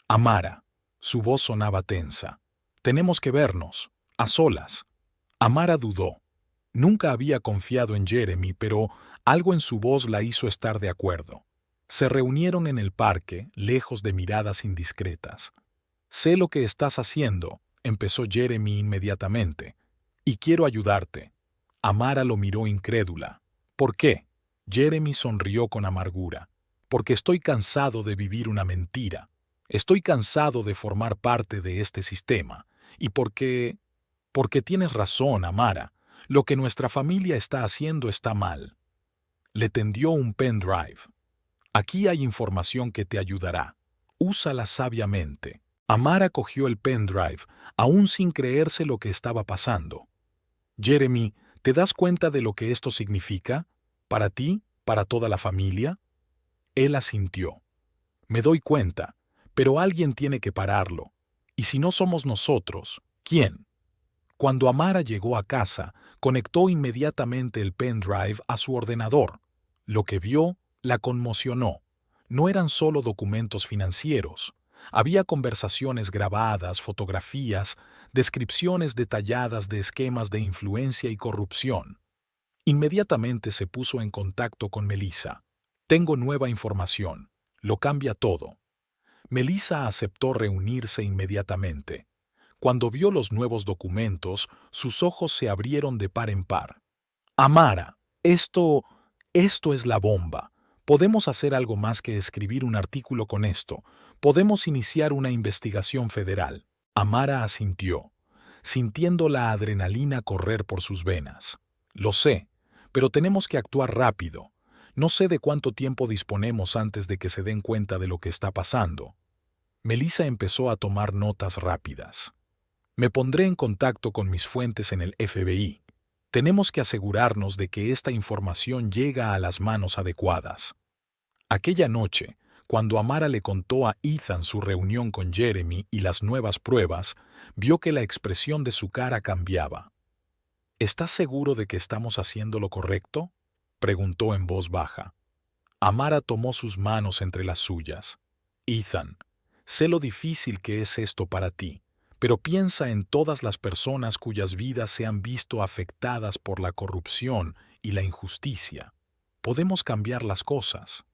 «Amara», su voz sonaba tensa. «Tenemos que vernos, a solas». Amara dudó. Nunca había confiado en Jeremy, pero algo en su voz la hizo estar de acuerdo. Se reunieron en el parque, lejos de miradas indiscretas. «Sé lo que estás haciendo», empezó Jeremy inmediatamente, «y quiero ayudarte». Amara lo miró incrédula. «¿Por qué?». Jeremy sonrió con amargura. «Porque estoy cansado de vivir una mentira. Estoy cansado de formar parte de este sistema. Y porque tienes razón, Amara. Lo que nuestra familia está haciendo está mal». Le tendió un pendrive. «Aquí hay información que te ayudará. Úsala sabiamente». Amara cogió el pendrive, aún sin creerse lo que estaba pasando. «Jeremy, ¿te das cuenta de lo que esto significa? ¿Para ti? ¿Para toda la familia?». Él asintió. «Me doy cuenta, pero alguien tiene que pararlo. Y si no somos nosotros, ¿quién?». Cuando Amara llegó a casa, conectó inmediatamente el pendrive a su ordenador. Lo que vio la conmocionó. No eran solo documentos financieros. Había conversaciones grabadas, fotografías, descripciones detalladas de esquemas de influencia y corrupción. Inmediatamente se puso en contacto con Melissa. «Tengo nueva información. Lo cambia todo». Melissa aceptó reunirse inmediatamente. Cuando vio los nuevos documentos, sus ojos se abrieron de par en par. «Amara, esto es la bomba. Podemos hacer algo más que escribir un artículo con esto. Podemos iniciar una investigación federal. Amara asintió, sintiendo la adrenalina correr por sus venas. Lo sé, pero tenemos que actuar rápido. No sé de cuánto tiempo disponemos antes de que se den cuenta de lo que está pasando. Melissa empezó a tomar notas rápidas. Me pondré en contacto con mis fuentes en el FBI. Tenemos que asegurarnos de que esta información llega a las manos adecuadas. Aquella noche, cuando Amara le contó a Ethan su reunión con Jeremy y las nuevas pruebas, vio que la expresión de su cara cambiaba. ¿Estás seguro de que estamos haciendo lo correcto?, preguntó en voz baja. Amara tomó sus manos entre las suyas. Ethan, sé lo difícil que es esto para ti, pero piensa en todas las personas cuyas vidas se han visto afectadas por la corrupción y la injusticia. Podemos cambiar las cosas.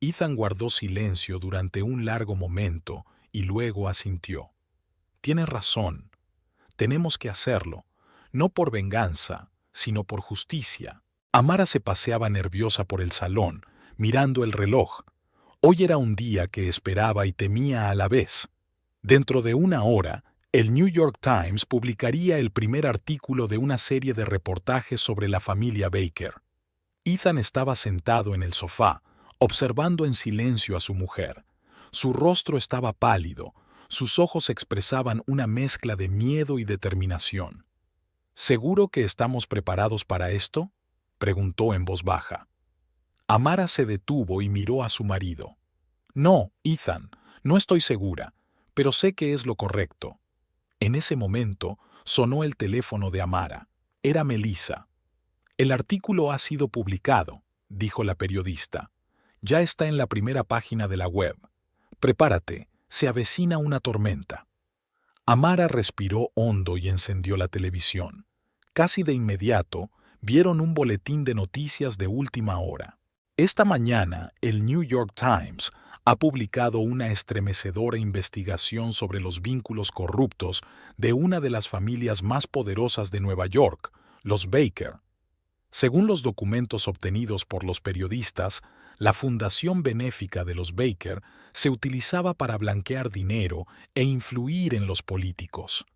Ethan guardó silencio durante un largo momento y luego asintió. Tienes razón. Tenemos que hacerlo, no por venganza, sino por justicia. Amara se paseaba nerviosa por el salón, mirando el reloj. Hoy era un día que esperaba y temía a la vez. Dentro de una hora, el New York Times publicaría el primer artículo de una serie de reportajes sobre la familia Baker. Ethan estaba sentado en el sofá, observando en silencio a su mujer. Su rostro estaba pálido, sus ojos expresaban una mezcla de miedo y determinación. ¿Seguro que estamos preparados para esto?, preguntó en voz baja. Amara se detuvo y miró a su marido. No, Ethan, no estoy segura, pero sé que es lo correcto. En ese momento sonó el teléfono de Amara. Era Melissa. El artículo ha sido publicado, dijo la periodista. Ya está en la primera página de la web. Prepárate, se avecina una tormenta. Amara respiró hondo y encendió la televisión. Casi de inmediato, vieron un boletín de noticias de última hora. Esta mañana, el New York Times ha publicado una estremecedora investigación sobre los vínculos corruptos de una de las familias más poderosas de Nueva York, los Baker. Según los documentos obtenidos por los periodistas, la fundación benéfica de los Baker se utilizaba para blanquear dinero e influir en los políticos.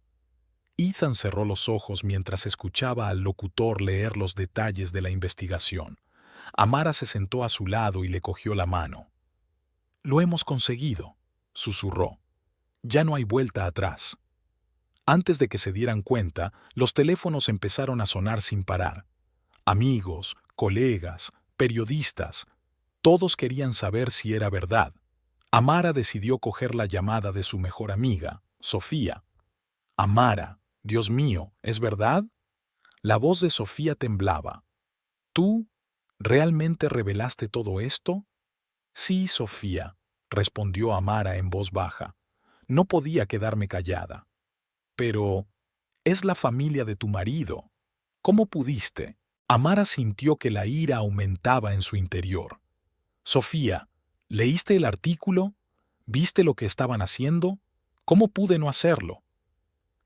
Ethan cerró los ojos mientras escuchaba al locutor leer los detalles de la investigación. Amara se sentó a su lado y le cogió la mano. «Lo hemos conseguido», susurró. «Ya no hay vuelta atrás». Antes de que se dieran cuenta, los teléfonos empezaron a sonar sin parar. Amigos, colegas, periodistas, todos querían saber si era verdad. Amara decidió coger la llamada de su mejor amiga, Sofía. «Amara, Dios mío, ¿es verdad?». La voz de Sofía temblaba. «¿Tú realmente revelaste todo esto?». «Sí, Sofía», respondió Amara en voz baja. «No podía quedarme callada». «Pero es la familia de tu marido. ¿Cómo pudiste?». Amara sintió que la ira aumentaba en su interior. «Sofía, ¿leíste el artículo? ¿Viste lo que estaban haciendo? ¿Cómo pude no hacerlo?».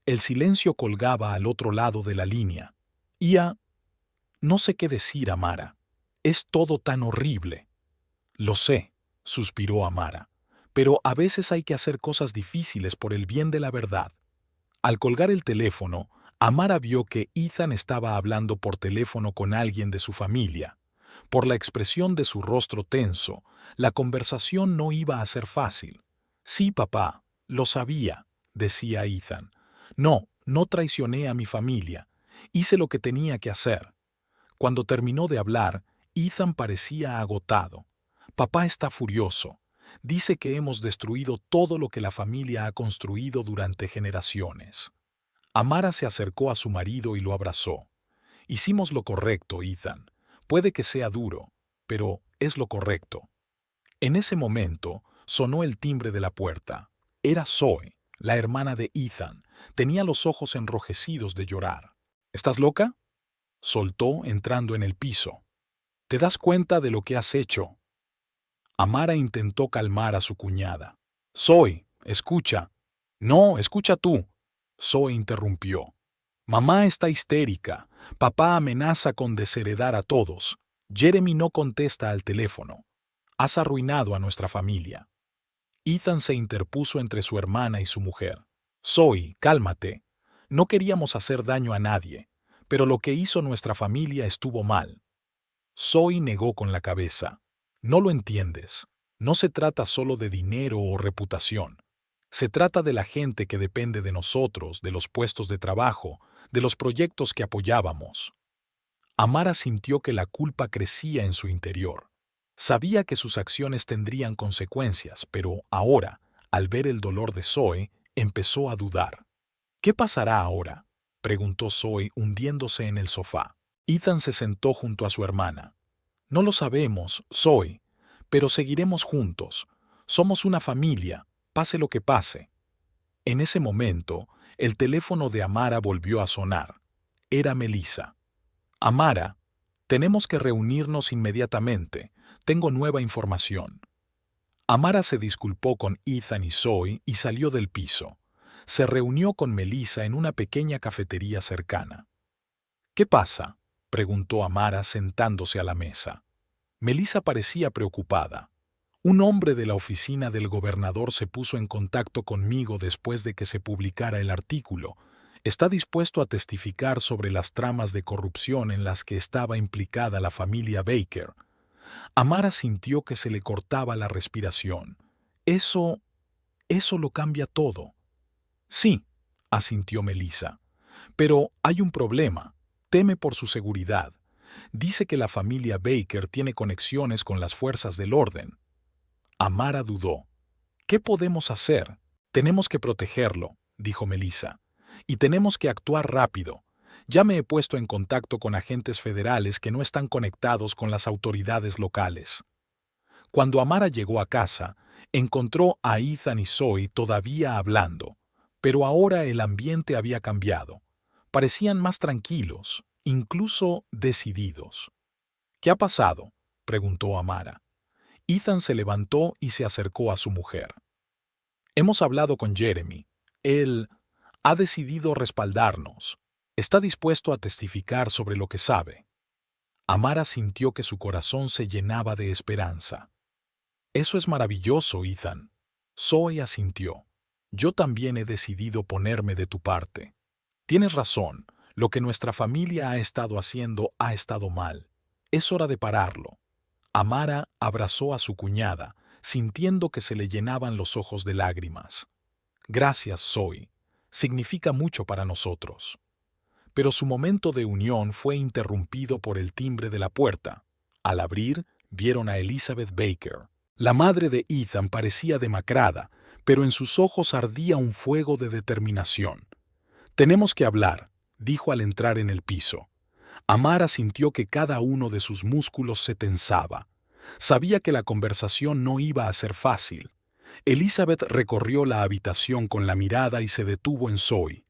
El silencio colgaba al otro lado de la línea. No sé qué decir, Amara. Es todo tan horrible». «Lo sé», suspiró Amara, «pero a veces hay que hacer cosas difíciles por el bien de la verdad». Al colgar el teléfono, Amara vio que Ethan estaba hablando por teléfono con alguien de su familia. Por la expresión de su rostro tenso, la conversación no iba a ser fácil. «Sí, papá, lo sabía», decía Ethan. No traicioné a mi familia. Hice lo que tenía que hacer». Cuando terminó de hablar, Ethan parecía agotado. «Papá está furioso. Dice que hemos destruido todo lo que la familia ha construido durante generaciones». Amara se acercó a su marido y lo abrazó. «Hicimos lo correcto, Ethan. Puede que sea duro, pero es lo correcto». En ese momento, sonó el timbre de la puerta. Era Zoe, la hermana de Ethan. Tenía los ojos enrojecidos de llorar. «¿Estás loca?», soltó entrando en el piso. «¿Te das cuenta de lo que has hecho?». Amara intentó calmar a su cuñada. «Zoe, escucha». «No, escucha tú», Zoe interrumpió. «Mamá está histérica. Papá amenaza con desheredar a todos. Jeremy no contesta al teléfono. Has arruinado a nuestra familia. Ethan se interpuso entre su hermana y su mujer. Zoe, cálmate. No queríamos hacer daño a nadie, pero lo que hizo nuestra familia estuvo mal. Zoe negó con la cabeza. No lo entiendes. No se trata solo de dinero o reputación. Se trata de la gente que depende de nosotros, de los puestos de trabajo, de los proyectos que apoyábamos. Amara sintió que la culpa crecía en su interior. Sabía que sus acciones tendrían consecuencias, pero ahora, al ver el dolor de Zoe, empezó a dudar. ¿Qué pasará ahora?, preguntó Zoe hundiéndose en el sofá. Ethan se sentó junto a su hermana. No lo sabemos, Zoe, pero seguiremos juntos. Somos una familia, pase lo que pase. En ese momento, el teléfono de Amara volvió a sonar. Era Melissa. Amara, tenemos que reunirnos inmediatamente. Tengo nueva información. Amara se disculpó con Ethan y Zoe y salió del piso. Se reunió con Melissa en una pequeña cafetería cercana. ¿Qué pasa?, preguntó Amara sentándose a la mesa. Melissa parecía preocupada. Un hombre de la oficina del gobernador se puso en contacto conmigo después de que se publicara el artículo. Está dispuesto a testificar sobre las tramas de corrupción en las que estaba implicada la familia Baker. Amara sintió que se le cortaba la respiración. Eso lo cambia todo. Sí, asintió Melissa. Pero hay un problema. Teme por su seguridad. Dice que la familia Baker tiene conexiones con las fuerzas del orden. Amara dudó. ¿Qué podemos hacer? Tenemos que protegerlo, dijo Melissa. Y tenemos que actuar rápido. Ya me he puesto en contacto con agentes federales que no están conectados con las autoridades locales. Cuando Amara llegó a casa, encontró a Ethan y Zoe todavía hablando, pero ahora el ambiente había cambiado. Parecían más tranquilos, incluso decididos. ¿Qué ha pasado?, preguntó Amara. Ethan se levantó y se acercó a su mujer. Hemos hablado con Jeremy. Él ha decidido respaldarnos. Está dispuesto a testificar sobre lo que sabe. Amara sintió que su corazón se llenaba de esperanza. Eso es maravilloso, Ethan. Zoe asintió. Yo también he decidido ponerme de tu parte. Tienes razón, lo que nuestra familia ha estado haciendo ha estado mal. Es hora de pararlo. Amara abrazó a su cuñada, sintiendo que se le llenaban los ojos de lágrimas. Gracias, Zoe. Significa mucho para nosotros. Pero su momento de unión fue interrumpido por el timbre de la puerta. Al abrir, vieron a Elizabeth Baker. La madre de Ethan parecía demacrada, pero en sus ojos ardía un fuego de determinación. «Tenemos que hablar», dijo al entrar en el piso. Amara sintió que cada uno de sus músculos se tensaba. Sabía que la conversación no iba a ser fácil. Elizabeth recorrió la habitación con la mirada y se detuvo en Zoe.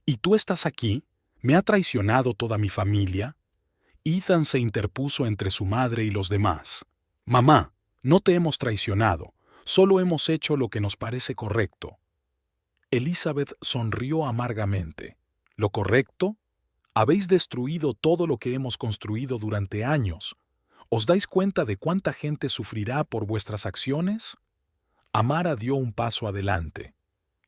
«¿Y tú estás aquí? ¿Me ha traicionado toda mi familia?» Ethan se interpuso entre su madre y los demás. «Mamá, no te hemos traicionado, solo hemos hecho lo que nos parece correcto». Elizabeth sonrió amargamente. «¿Lo correcto? Habéis destruido todo lo que hemos construido durante años. ¿Os dais cuenta de cuánta gente sufrirá por vuestras acciones?» Amara dio un paso adelante.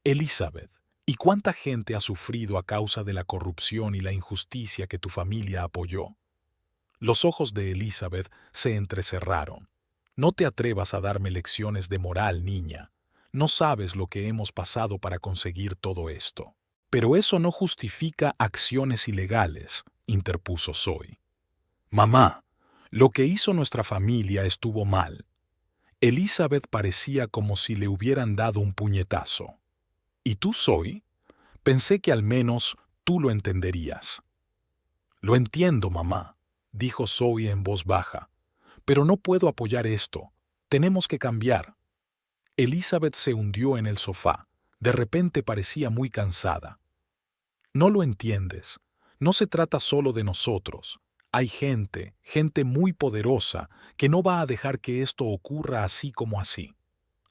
«Elizabeth, ¿y cuánta gente ha sufrido a causa de la corrupción y la injusticia que tu familia apoyó?» Los ojos de Elizabeth se entrecerraron. «No te atrevas a darme lecciones de moral, niña. No sabes lo que hemos pasado para conseguir todo esto». «Pero eso no justifica acciones ilegales», interpuso Zoe. «Mamá, lo que hizo nuestra familia estuvo mal». Elizabeth parecía como si le hubieran dado un puñetazo. «¿Y tú, Zoe? Pensé que al menos tú lo entenderías». «Lo entiendo, mamá», dijo Zoe en voz baja. «Pero no puedo apoyar esto. Tenemos que cambiar». Elizabeth se hundió en el sofá. De repente parecía muy cansada. «No lo entiendes. No se trata solo de nosotros. Hay gente muy poderosa, que no va a dejar que esto ocurra así como así».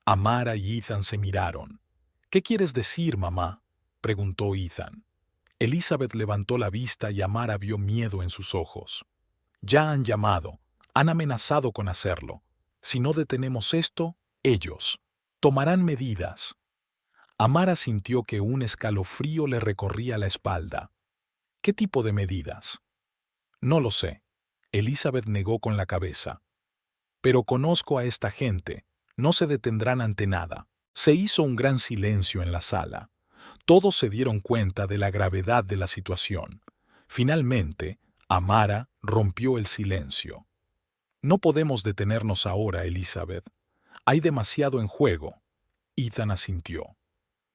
Amara y Ethan se miraron. «¿Qué quieres decir, mamá?», preguntó Ethan. Elizabeth levantó la vista y Amara vio miedo en sus ojos. «Ya han llamado. Han amenazado con hacerlo. Si no detenemos esto, ellos tomarán medidas. Amara sintió que un escalofrío le recorría la espalda. ¿Qué tipo de medidas? No lo sé. Elizabeth negó con la cabeza. Pero conozco a esta gente. No se detendrán ante nada. Se hizo un gran silencio en la sala. Todos se dieron cuenta de la gravedad de la situación. Finalmente, Amara rompió el silencio. No podemos detenernos ahora, Elizabeth. Hay demasiado en juego. Ethan asintió.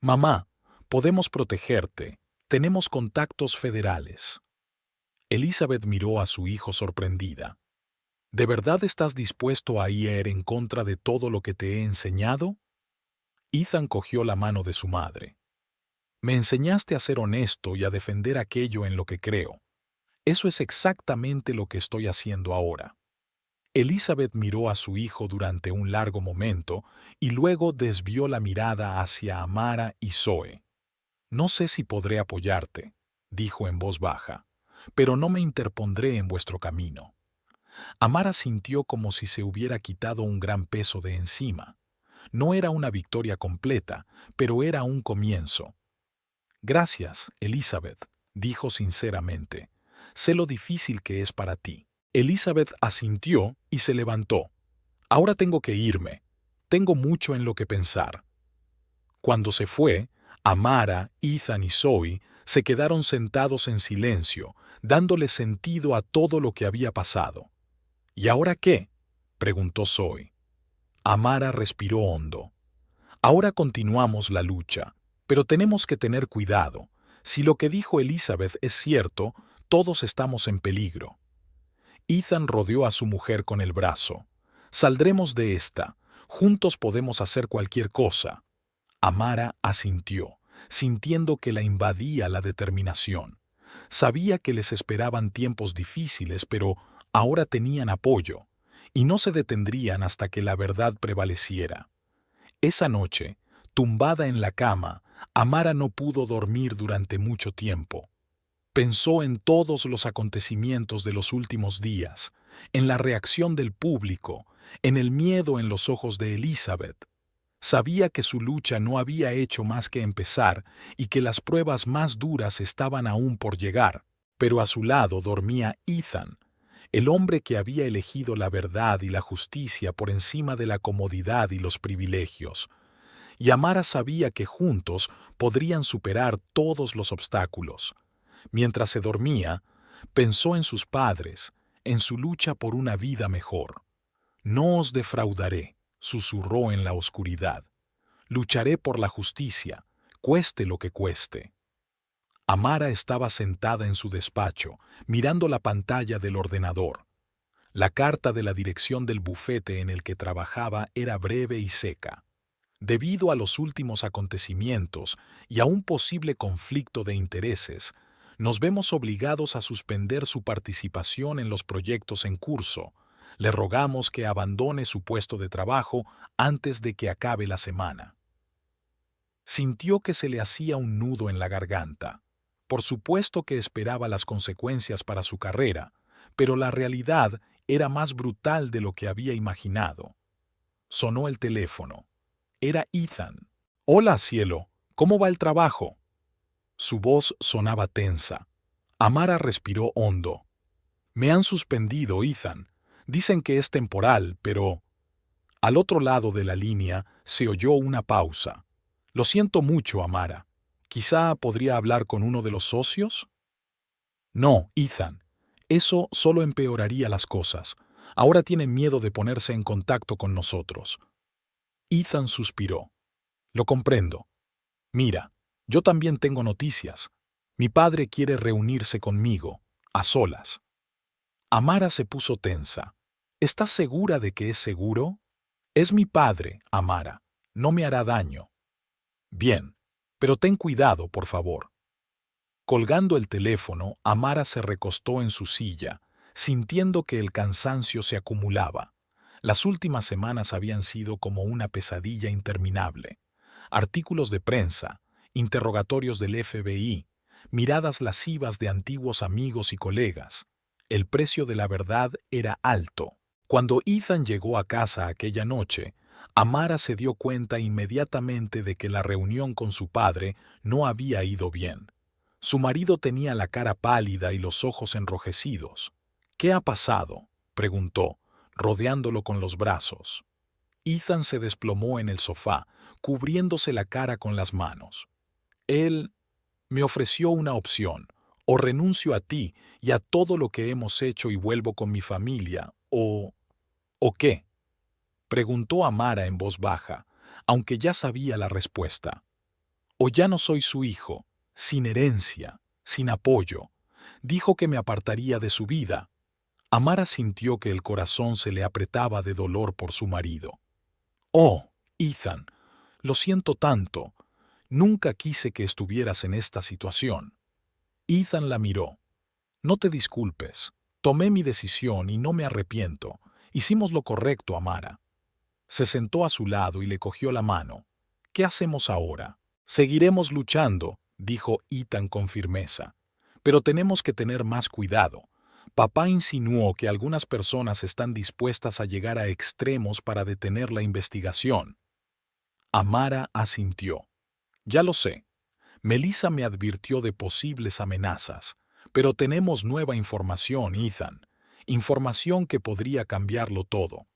Mamá, podemos protegerte. Tenemos contactos federales. Elizabeth miró a su hijo sorprendida. ¿De verdad estás dispuesto a ir en contra de todo lo que te he enseñado? Ethan cogió la mano de su madre. Me enseñaste a ser honesto y a defender aquello en lo que creo. Eso es exactamente lo que estoy haciendo ahora. Elizabeth miró a su hijo durante un largo momento y luego desvió la mirada hacia Amara y Zoe. No sé si podré apoyarte, dijo en voz baja, pero no me interpondré en vuestro camino. Amara sintió como si se hubiera quitado un gran peso de encima. No era una victoria completa, pero era un comienzo. Gracias, Elizabeth, dijo sinceramente. Sé lo difícil que es para ti. Elizabeth asintió y se levantó. Ahora tengo que irme. Tengo mucho en lo que pensar. Cuando se fue, Amara, Ethan y Zoe se quedaron sentados en silencio, dándole sentido a todo lo que había pasado. ¿Y ahora qué?, preguntó Zoe. Amara respiró hondo. Ahora continuamos la lucha, pero tenemos que tener cuidado. Si lo que dijo Elizabeth es cierto, todos estamos en peligro. Ethan rodeó a su mujer con el brazo. Saldremos de esta. Juntos podemos hacer cualquier cosa. Amara asintió, sintiendo que la invadía la determinación. Sabía que les esperaban tiempos difíciles, pero ahora tenían apoyo, y no se detendrían hasta que la verdad prevaleciera. Esa noche, tumbada en la cama, Amara no pudo dormir durante mucho tiempo. Pensó en todos los acontecimientos de los últimos días, en la reacción del público, en el miedo en los ojos de Elizabeth. Sabía que su lucha no había hecho más que empezar y que las pruebas más duras estaban aún por llegar, pero a su lado dormía Ethan, el hombre que había elegido la verdad y la justicia por encima de la comodidad y los privilegios. Y Amara sabía que juntos podrían superar todos los obstáculos. Mientras se dormía, pensó en sus padres, en su lucha por una vida mejor. No os defraudaré, susurró en la oscuridad. Lucharé por la justicia, cueste lo que cueste. Amara estaba sentada en su despacho, mirando la pantalla del ordenador. La carta de la dirección del bufete en el que trabajaba era breve y seca. Debido a los últimos acontecimientos y a un posible conflicto de intereses, nos vemos obligados a suspender su participación en los proyectos en curso. Le rogamos que abandone su puesto de trabajo antes de que acabe la semana. Sintió que se le hacía un nudo en la garganta. Por supuesto que esperaba las consecuencias para su carrera, pero la realidad era más brutal de lo que había imaginado. Sonó el teléfono. Era Ethan. «Hola, cielo. ¿Cómo va el trabajo?» Su voz sonaba tensa. Amara respiró hondo. «Me han suspendido, Ethan. Dicen que es temporal, pero...» Al otro lado de la línea se oyó una pausa. «Lo siento mucho, Amara. ¿Quizá podría hablar con uno de los socios?» «No, Ethan. Eso solo empeoraría las cosas. Ahora tienen miedo de ponerse en contacto con nosotros». Ethan suspiró. «Lo comprendo. Mira, yo también tengo noticias. Mi padre quiere reunirse conmigo, a solas». Amara se puso tensa. «¿Estás segura de que es seguro?» «Es mi padre, Amara. No me hará daño». «Bien, pero ten cuidado, por favor». Colgando el teléfono, Amara se recostó en su silla, sintiendo que el cansancio se acumulaba. Las últimas semanas habían sido como una pesadilla interminable. Artículos de prensa, interrogatorios del FBI, miradas lascivas de antiguos amigos y colegas. El precio de la verdad era alto. Cuando Ethan llegó a casa aquella noche, Amara se dio cuenta inmediatamente de que la reunión con su padre no había ido bien. Su marido tenía la cara pálida y los ojos enrojecidos. «¿Qué ha pasado?», preguntó, rodeándolo con los brazos. Ethan se desplomó en el sofá, cubriéndose la cara con las manos. Él me ofreció una opción: o renuncio a ti y a todo lo que hemos hecho y vuelvo con mi familia, ¿o qué?, preguntó Amara en voz baja, aunque ya sabía la respuesta. «O ya no soy su hijo, sin herencia, sin apoyo. Dijo que me apartaría de su vida». Amara sintió que el corazón se le apretaba de dolor por su marido. «Oh, Ethan, lo siento tanto. Nunca quise que estuvieras en esta situación». Ethan la miró. «No te disculpes. Tomé mi decisión y no me arrepiento. Hicimos lo correcto, Amara». Se sentó a su lado y le cogió la mano. «¿Qué hacemos ahora?». «Seguiremos luchando», dijo Ethan con firmeza. «Pero tenemos que tener más cuidado. Papá insinuó que algunas personas están dispuestas a llegar a extremos para detener la investigación». Amara asintió. «Ya lo sé. Melissa me advirtió de posibles amenazas. Pero tenemos nueva información, Ethan. Información que podría cambiarlo todo».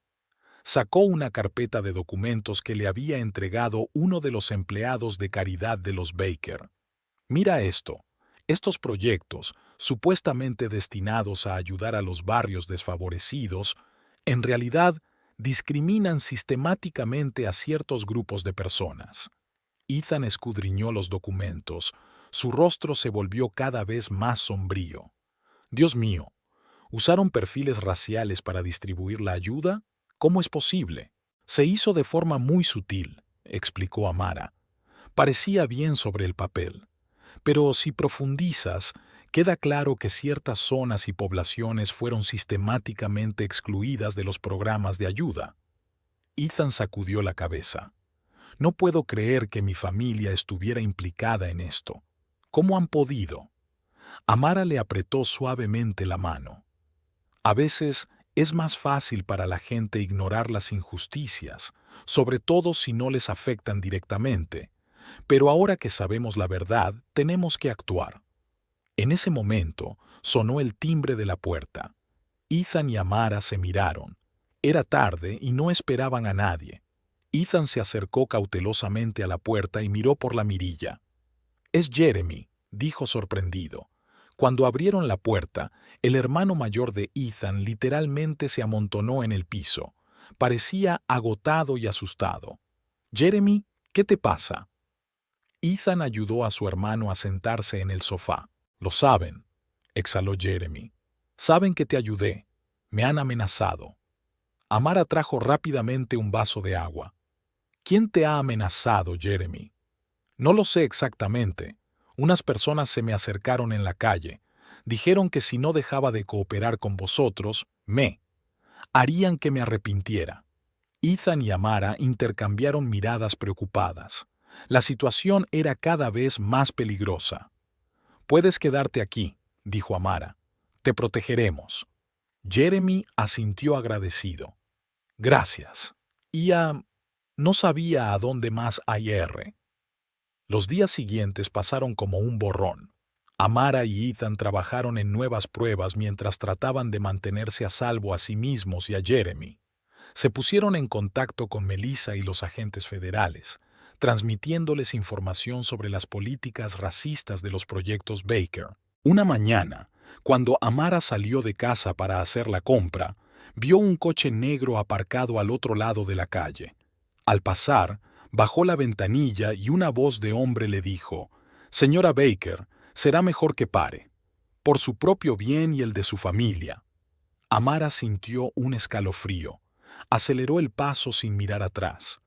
Sacó una carpeta de documentos que le había entregado uno de los empleados de caridad de los Baker. «Mira esto. Estos proyectos, supuestamente destinados a ayudar a los barrios desfavorecidos, en realidad discriminan sistemáticamente a ciertos grupos de personas». Ethan escudriñó los documentos. Su rostro se volvió cada vez más sombrío. «Dios mío, ¿usaron perfiles raciales para distribuir la ayuda? ¿Cómo es posible?». «Se hizo de forma muy sutil», explicó Amara. «Parecía bien sobre el papel. Pero si profundizas, queda claro que ciertas zonas y poblaciones fueron sistemáticamente excluidas de los programas de ayuda». Ethan sacudió la cabeza. «No puedo creer que mi familia estuviera implicada en esto. ¿Cómo han podido?». Amara le apretó suavemente la mano. «A veces es más fácil para la gente ignorar las injusticias, sobre todo si no les afectan directamente. Pero ahora que sabemos la verdad, tenemos que actuar». En ese momento sonó el timbre de la puerta. Ethan y Amara se miraron. Era tarde y no esperaban a nadie. Ethan se acercó cautelosamente a la puerta y miró por la mirilla. «Es Jeremy», dijo sorprendido. Cuando abrieron la puerta, el hermano mayor de Ethan literalmente se amontonó en el piso. Parecía agotado y asustado. «Jeremy, ¿qué te pasa?». Ethan ayudó a su hermano a sentarse en el sofá. «Lo saben», exhaló Jeremy. «Saben que te ayudé. Me han amenazado». Amara trajo rápidamente un vaso de agua. «¿Quién te ha amenazado, Jeremy?». «No lo sé exactamente. Unas personas se me acercaron en la calle. Dijeron que si no dejaba de cooperar con vosotros, harían que me arrepintiera». Ethan y Amara intercambiaron miradas preocupadas. La situación era cada vez más peligrosa. «Puedes quedarte aquí», dijo Amara. «Te protegeremos». Jeremy asintió agradecido. «Gracias. No sabía a dónde más hay R». Los días siguientes pasaron como un borrón. Amara y Ethan trabajaron en nuevas pruebas mientras trataban de mantenerse a salvo a sí mismos y a Jeremy. Se pusieron en contacto con Melissa y los agentes federales, transmitiéndoles información sobre las políticas racistas de los proyectos Baker. Una mañana, cuando Amara salió de casa para hacer la compra, vio un coche negro aparcado al otro lado de la calle. Al pasar, bajó la ventanilla y una voz de hombre le dijo: «Señora Baker, será mejor que pare. Por su propio bien y el de su familia». Amara sintió un escalofrío. Aceleró el paso sin mirar atrás.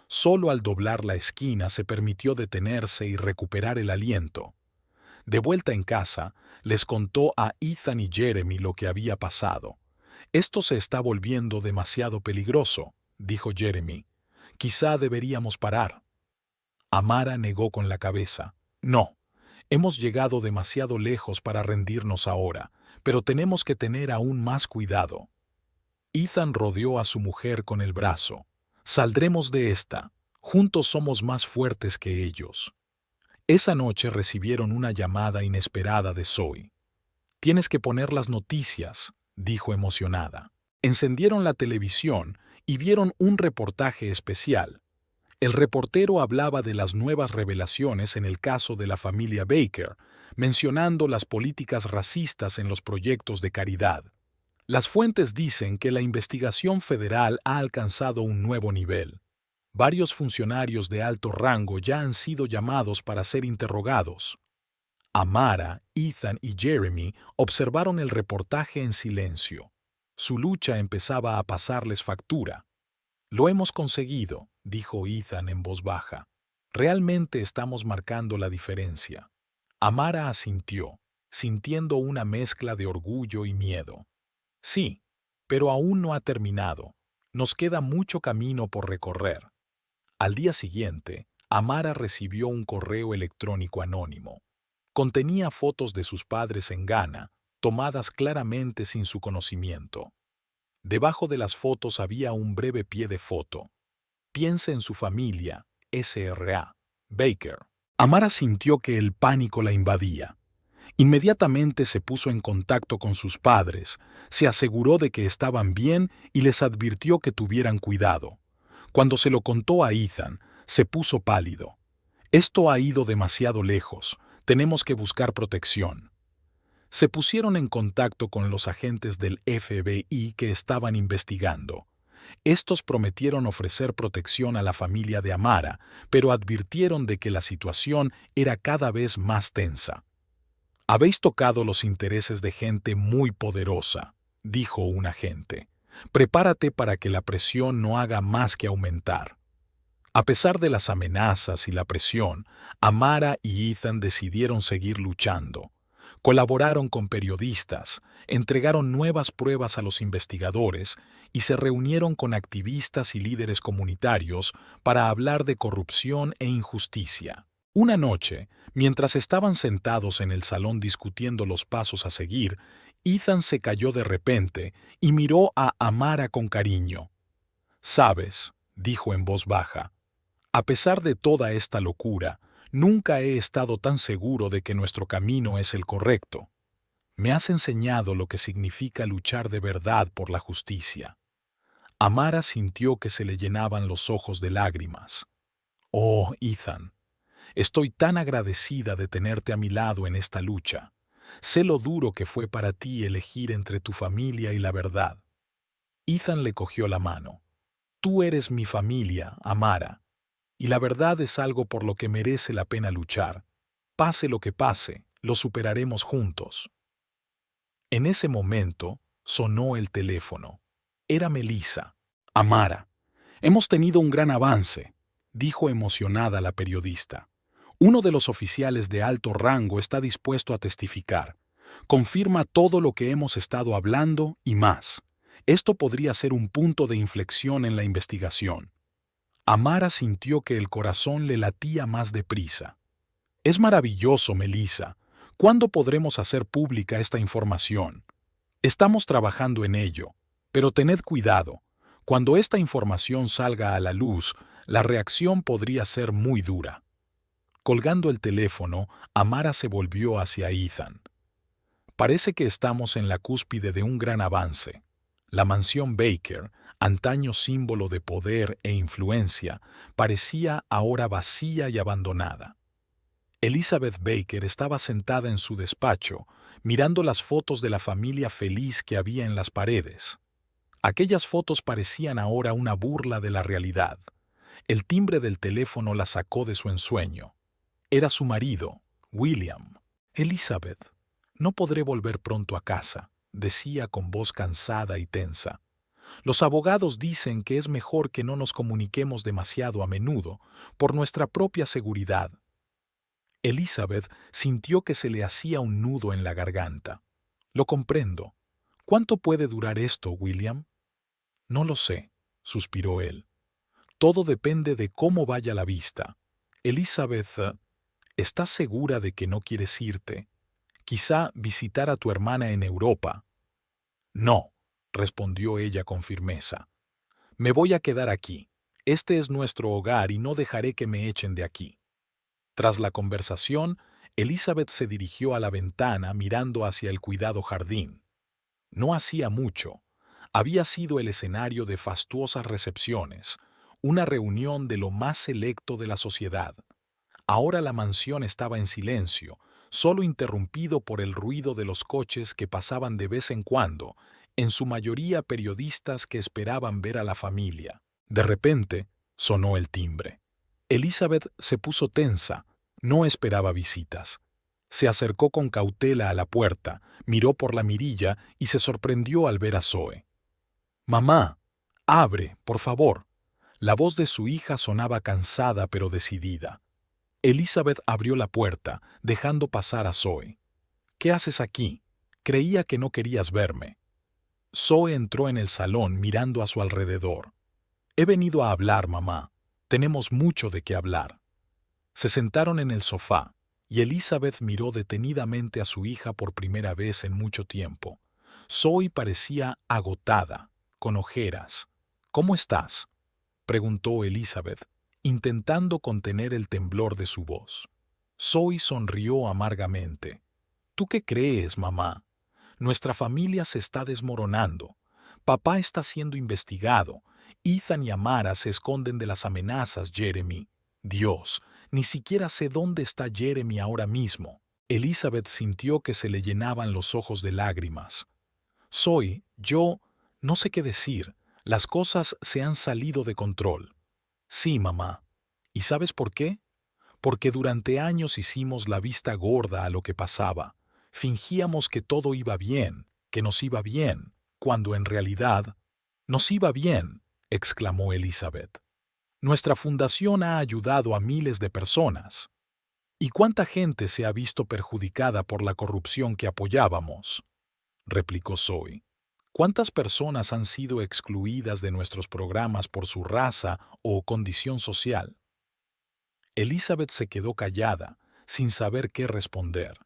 Solo al doblar la esquina se permitió detenerse y recuperar el aliento. De vuelta en casa, les contó a Ethan y Jeremy lo que había pasado. «Esto se está volviendo demasiado peligroso», dijo Jeremy. «Quizá deberíamos parar». Amara negó con la cabeza. «No, hemos llegado demasiado lejos para rendirnos ahora, pero tenemos que tener aún más cuidado». Ethan rodeó a su mujer con el brazo. Saldremos de esta. Juntos somos más fuertes que ellos. Esa noche recibieron una llamada inesperada de Zoe. «Tienes que poner las noticias», dijo emocionada. Encendieron la televisión y vieron un reportaje especial. El reportero hablaba de las nuevas revelaciones en el caso de la familia Baker, mencionando las políticas racistas en los proyectos de caridad. Las fuentes dicen que la investigación federal ha alcanzado un nuevo nivel. Varios funcionarios de alto rango ya han sido llamados para ser interrogados. Amara, Ethan y Jeremy observaron el reportaje en silencio. Su lucha empezaba a pasarles factura. «Lo hemos conseguido», dijo Ethan en voz baja. «Realmente estamos marcando la diferencia». Amara asintió, sintiendo una mezcla de orgullo y miedo. «Sí, pero aún no ha terminado. Nos queda mucho camino por recorrer». Al día siguiente, Amara recibió un correo electrónico anónimo. Contenía fotos de sus padres en Ghana, tomadas claramente sin su conocimiento. Debajo de las fotos había un breve pie de foto. «Piense en su familia, S.R.A. Baker». Amara sintió que el pánico la invadía. Inmediatamente se puso en contacto con sus padres, se aseguró de que estaban bien y les advirtió que tuvieran cuidado. Cuando se lo contó a Ethan, se puso pálido. «Esto ha ido demasiado lejos. Tenemos que buscar protección». Se pusieron en contacto con los agentes del FBI que estaban investigando. Estos prometieron ofrecer protección a la familia de Amara, pero advirtieron de que la situación era cada vez más tensa. «Habéis tocado los intereses de gente muy poderosa», dijo un agente. «Prepárate para que la presión no haga más que aumentar». A pesar de las amenazas y la presión, Amara y Ethan decidieron seguir luchando. Colaboraron con periodistas, entregaron nuevas pruebas a los investigadores y se reunieron con activistas y líderes comunitarios para hablar de corrupción e injusticia. Una noche, mientras estaban sentados en el salón discutiendo los pasos a seguir, Ethan se cayó de repente y miró a Amara con cariño. «Sabes», dijo en voz baja, «a pesar de toda esta locura, nunca he estado tan seguro de que nuestro camino es el correcto. Me has enseñado lo que significa luchar de verdad por la justicia». Amara sintió que se le llenaban los ojos de lágrimas. «Oh, Ethan, estoy tan agradecida de tenerte a mi lado en esta lucha. Sé lo duro que fue para ti elegir entre tu familia y la verdad». Ethan le cogió la mano. «Tú eres mi familia, Amara, y la verdad es algo por lo que merece la pena luchar. Pase lo que pase, lo superaremos juntos». En ese momento sonó el teléfono. Era Melissa. «Amara, hemos tenido un gran avance», dijo emocionada la periodista. «Uno de los oficiales de alto rango está dispuesto a testificar. Confirma todo lo que hemos estado hablando y más. Esto podría ser un punto de inflexión en la investigación». Amara sintió que el corazón le latía más deprisa. «Es maravilloso, Melissa. ¿Cuándo podremos hacer pública esta información?» «Estamos trabajando en ello, pero tened cuidado. Cuando esta información salga a la luz, la reacción podría ser muy dura». Colgando el teléfono, Amara se volvió hacia Ethan. «Parece que estamos en la cúspide de un gran avance. La mansión Baker, antaño símbolo de poder e influencia, parecía ahora vacía y abandonada». Elizabeth Baker estaba sentada en su despacho, mirando las fotos de la familia feliz que había en las paredes. Aquellas fotos parecían ahora una burla de la realidad. El timbre del teléfono la sacó de su ensueño. Era su marido, William. «Elizabeth, no podré volver pronto a casa», decía con voz cansada y tensa. «Los abogados dicen que es mejor que no nos comuniquemos demasiado a menudo, por nuestra propia seguridad». Elizabeth sintió que se le hacía un nudo en la garganta. «Lo comprendo. ¿Cuánto puede durar esto, William?» «No lo sé», suspiró él. «Todo depende de cómo vaya la vista. Elizabeth, ¿estás segura de que no quieres irte? Quizá visitar a tu hermana en Europa». «No», respondió ella con firmeza. Me voy a quedar aquí. Este es nuestro hogar y no dejaré que me echen de aquí. Tras la conversación, Elizabeth se dirigió a la ventana mirando hacia el cuidado jardín. No hacía mucho. Había sido el escenario de fastuosas recepciones, una reunión de lo más selecto de la sociedad. Ahora la mansión estaba en silencio, solo interrumpido por el ruido de los coches que pasaban de vez en cuando, en su mayoría periodistas que esperaban ver a la familia. De repente, sonó el timbre. Elizabeth se puso tensa, no esperaba visitas. Se acercó con cautela a la puerta, miró por la mirilla y se sorprendió al ver a Zoe. «Mamá, abre, por favor». La voz de su hija sonaba cansada pero decidida. Elizabeth abrió la puerta, dejando pasar a Zoe. «¿Qué haces aquí? Creía que no querías verme». Zoe entró en el salón mirando a su alrededor. «He venido a hablar, mamá. Tenemos mucho de qué hablar». Se sentaron en el sofá, y Elizabeth miró detenidamente a su hija por primera vez en mucho tiempo. Zoe parecía agotada, con ojeras. «¿Cómo estás?», preguntó Elizabeth, intentando contener el temblor de su voz. Zoe sonrió amargamente. «¿Tú qué crees, mamá? Nuestra familia se está desmoronando. Papá está siendo investigado. Ethan y Amara se esconden de las amenazas, Jeremy. Dios, ni siquiera sé dónde está Jeremy ahora mismo». Elizabeth sintió que se le llenaban los ojos de lágrimas. Yo no sé qué decir. Las cosas se han salido de control». «Sí, mamá. ¿Y sabes por qué? Porque durante años hicimos la vista gorda a lo que pasaba. Fingíamos que todo iba bien, que nos iba bien, cuando en realidad nos iba bien», exclamó Elizabeth. «Nuestra fundación ha ayudado a miles de personas. ¿Y cuánta gente se ha visto perjudicada por la corrupción que apoyábamos?», replicó Zoe. «¿Cuántas personas han sido excluidas de nuestros programas por su raza o condición social?». Elizabeth se quedó callada, sin saber qué responder.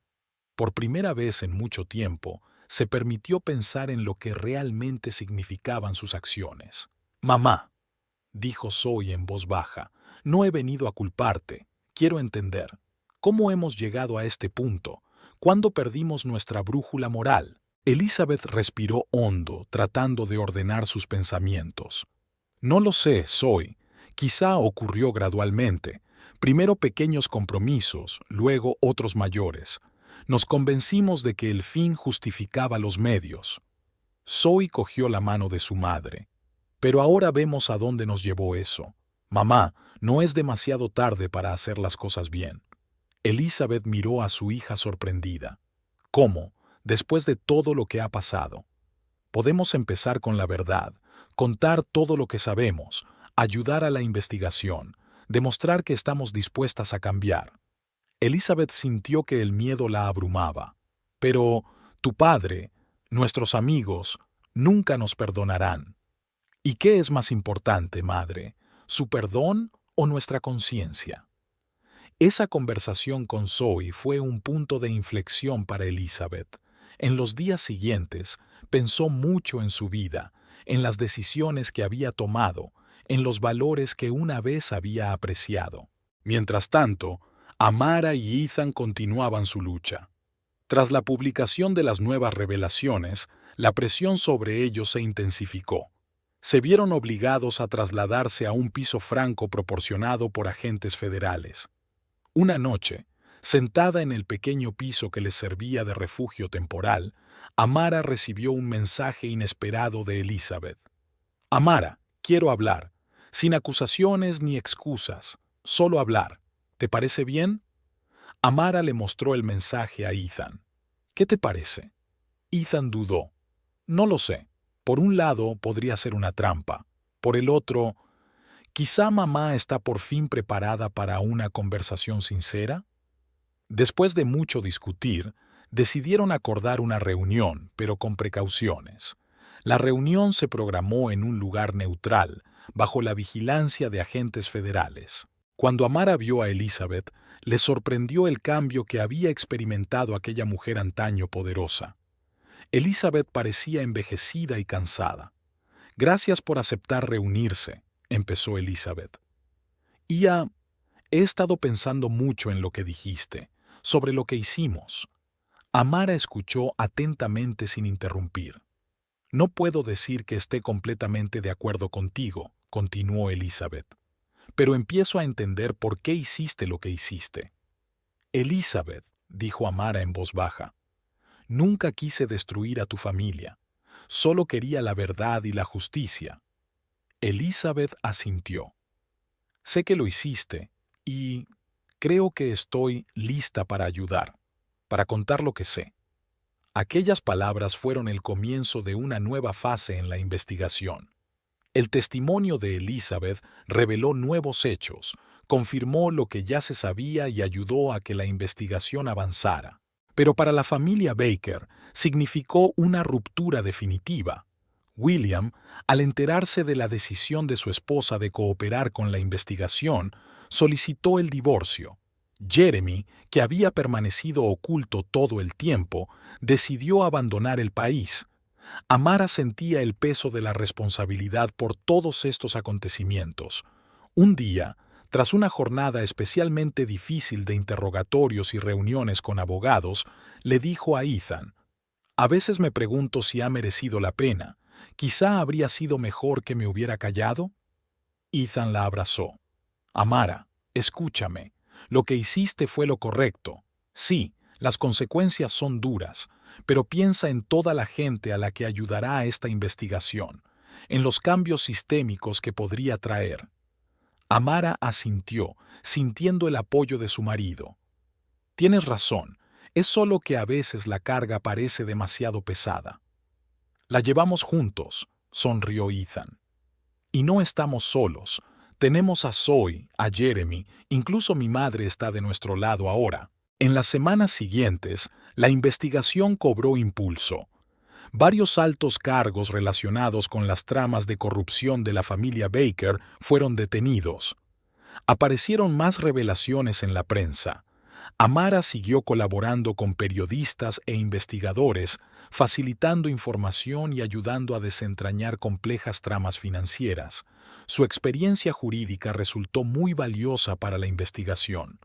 Por primera vez en mucho tiempo, se permitió pensar en lo que realmente significaban sus acciones. «Mamá», dijo Zoe en voz baja, «no he venido a culparte. Quiero entender. ¿Cómo hemos llegado a este punto? ¿Cuándo perdimos nuestra brújula moral?». Elizabeth respiró hondo, tratando de ordenar sus pensamientos. «No lo sé, Zoe. Quizá ocurrió gradualmente. Primero pequeños compromisos, luego otros mayores. Nos convencimos de que el fin justificaba los medios». Zoe cogió la mano de su madre. «Pero ahora vemos a dónde nos llevó eso. Mamá, no es demasiado tarde para hacer las cosas bien». Elizabeth miró a su hija sorprendida. «¿Cómo? Después de todo lo que ha pasado. Podemos empezar con la verdad, contar todo lo que sabemos, ayudar a la investigación, demostrar que estamos dispuestas a cambiar». Elizabeth sintió que el miedo la abrumaba. «Pero tu padre, nuestros amigos, nunca nos perdonarán». «¿Y qué es más importante, madre? ¿Su perdón o nuestra conciencia?». Esa conversación con Zoe fue un punto de inflexión para Elizabeth. En los días siguientes, pensó mucho en su vida, en las decisiones que había tomado, en los valores que una vez había apreciado. Mientras tanto, Amara y Ethan continuaban su lucha. Tras la publicación de las nuevas revelaciones, la presión sobre ellos se intensificó. Se vieron obligados a trasladarse a un piso franco proporcionado por agentes federales. Una noche, sentada en el pequeño piso que les servía de refugio temporal, Amara recibió un mensaje inesperado de Elizabeth. «Amara, quiero hablar, sin acusaciones ni excusas, solo hablar. ¿Te parece bien?». Amara le mostró el mensaje a Ethan. «¿Qué te parece?». Ethan dudó. «No lo sé. Por un lado podría ser una trampa. Por el otro, quizá mamá está por fin preparada para una conversación sincera». Después de mucho discutir, decidieron acordar una reunión, pero con precauciones. La reunión se programó en un lugar neutral, bajo la vigilancia de agentes federales. Cuando Amara vio a Elizabeth, le sorprendió el cambio que había experimentado aquella mujer antaño poderosa. Elizabeth parecía envejecida y cansada. «Gracias por aceptar reunirse», empezó Elizabeth. «He estado pensando mucho en lo que dijiste, sobre lo que hicimos». Amara escuchó atentamente sin interrumpir. «No puedo decir que esté completamente de acuerdo contigo», continuó Elizabeth, «pero empiezo a entender por qué hiciste lo que hiciste». «Elizabeth», dijo Amara en voz baja, «nunca quise destruir a tu familia. Solo quería la verdad y la justicia». Elizabeth asintió. «Sé que lo hiciste y creo que estoy lista para ayudar, para contar lo que sé». Aquellas palabras fueron el comienzo de una nueva fase en la investigación. El testimonio de Elizabeth reveló nuevos hechos, confirmó lo que ya se sabía y ayudó a que la investigación avanzara. Pero para la familia Baker significó una ruptura definitiva. William, al enterarse de la decisión de su esposa de cooperar con la investigación, solicitó el divorcio. Jeremy, que había permanecido oculto todo el tiempo, decidió abandonar el país. Amara sentía el peso de la responsabilidad por todos estos acontecimientos. Un día, tras una jornada especialmente difícil de interrogatorios y reuniones con abogados, le dijo a Ethan: «A veces me pregunto si ha merecido la pena. Quizá habría sido mejor que me hubiera callado». Ethan la abrazó. «Amara, escúchame. Lo que hiciste fue lo correcto. Sí, las consecuencias son duras, pero piensa en toda la gente a la que ayudará a esta investigación, en los cambios sistémicos que podría traer». Amara asintió, sintiendo el apoyo de su marido. «Tienes razón, es solo que a veces la carga parece demasiado pesada». «La llevamos juntos», sonrió Ethan. «Y no estamos solos. Tenemos a Zoe, a Jeremy, incluso mi madre está de nuestro lado ahora». En las semanas siguientes, la investigación cobró impulso. Varios altos cargos relacionados con las tramas de corrupción de la familia Baker fueron detenidos. Aparecieron más revelaciones en la prensa. Amara siguió colaborando con periodistas e investigadores, facilitando información y ayudando a desentrañar complejas tramas financieras. Su experiencia jurídica resultó muy valiosa para la investigación.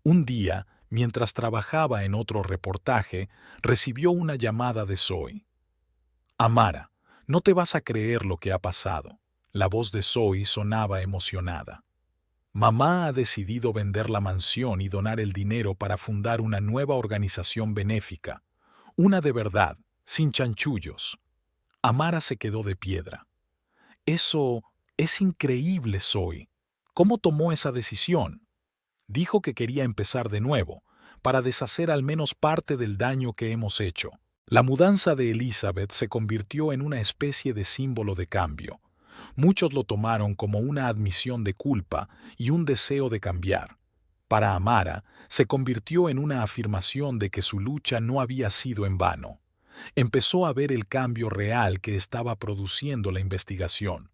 Un día, mientras trabajaba en otro reportaje, recibió una llamada de Zoe. «Amara, no te vas a creer lo que ha pasado». La voz de Zoe sonaba emocionada. «Mamá ha decidido vender la mansión y donar el dinero para fundar una nueva organización benéfica. Una de verdad, sin chanchullos». Amara se quedó de piedra. «Eso es increíble, Zoe. ¿Cómo tomó esa decisión?» Dijo que quería empezar de nuevo, para deshacer al menos parte del daño que hemos hecho. La mudanza de Elizabeth se convirtió en una especie de símbolo de cambio. Muchos lo tomaron como una admisión de culpa y un deseo de cambiar. Para Amara, se convirtió en una afirmación de que su lucha no había sido en vano. Empezó a ver el cambio real que estaba produciendo la investigación.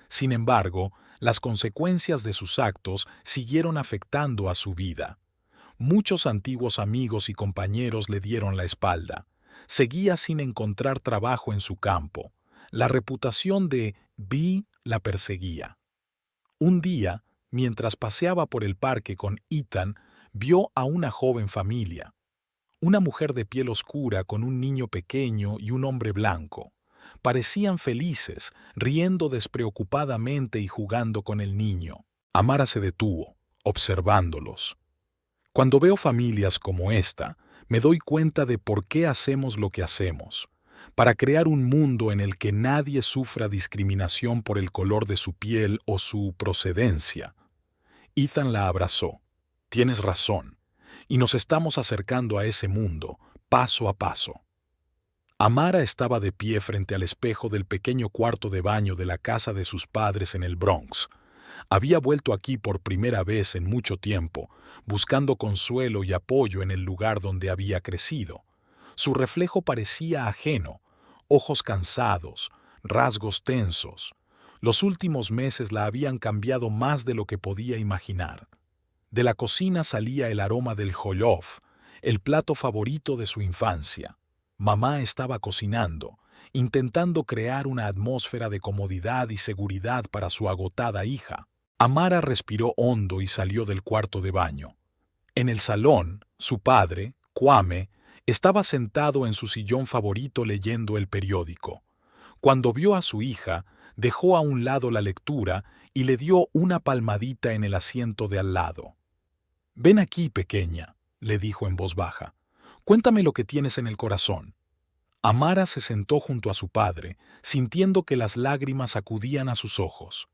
Sin embargo, las consecuencias de sus actos siguieron afectando a su vida. Muchos antiguos amigos y compañeros le dieron la espalda. Seguía sin encontrar trabajo en su campo. La reputación de Bee la perseguía. Un día, mientras paseaba por el parque con Ethan, vio a una joven familia. Una mujer de piel oscura con un niño pequeño y un hombre blanco. Parecían felices, riendo despreocupadamente y jugando con el niño. Amara se detuvo, observándolos. «Cuando veo familias como esta, me doy cuenta de por qué hacemos lo que hacemos. Para crear un mundo en el que nadie sufra discriminación por el color de su piel o su procedencia». Ethan la abrazó. «Tienes razón, y nos estamos acercando a ese mundo, paso a paso». Amara estaba de pie frente al espejo del pequeño cuarto de baño de la casa de sus padres en el Bronx. Había vuelto aquí por primera vez en mucho tiempo, buscando consuelo y apoyo en el lugar donde había crecido. Su reflejo parecía ajeno, ojos cansados, rasgos tensos. Los últimos meses la habían cambiado más de lo que podía imaginar. De la cocina salía el aroma del jollof, el plato favorito de su infancia. Mamá estaba cocinando, intentando crear una atmósfera de comodidad y seguridad para su agotada hija. Amara respiró hondo y salió del cuarto de baño. En el salón, su padre, Kwame, estaba sentado en su sillón favorito leyendo el periódico. Cuando vio a su hija, dejó a un lado la lectura y le dio una palmadita en el asiento de al lado. «Ven aquí, pequeña», le dijo en voz baja. «Cuéntame lo que tienes en el corazón». Amara se sentó junto a su padre, sintiendo que las lágrimas acudían a sus ojos.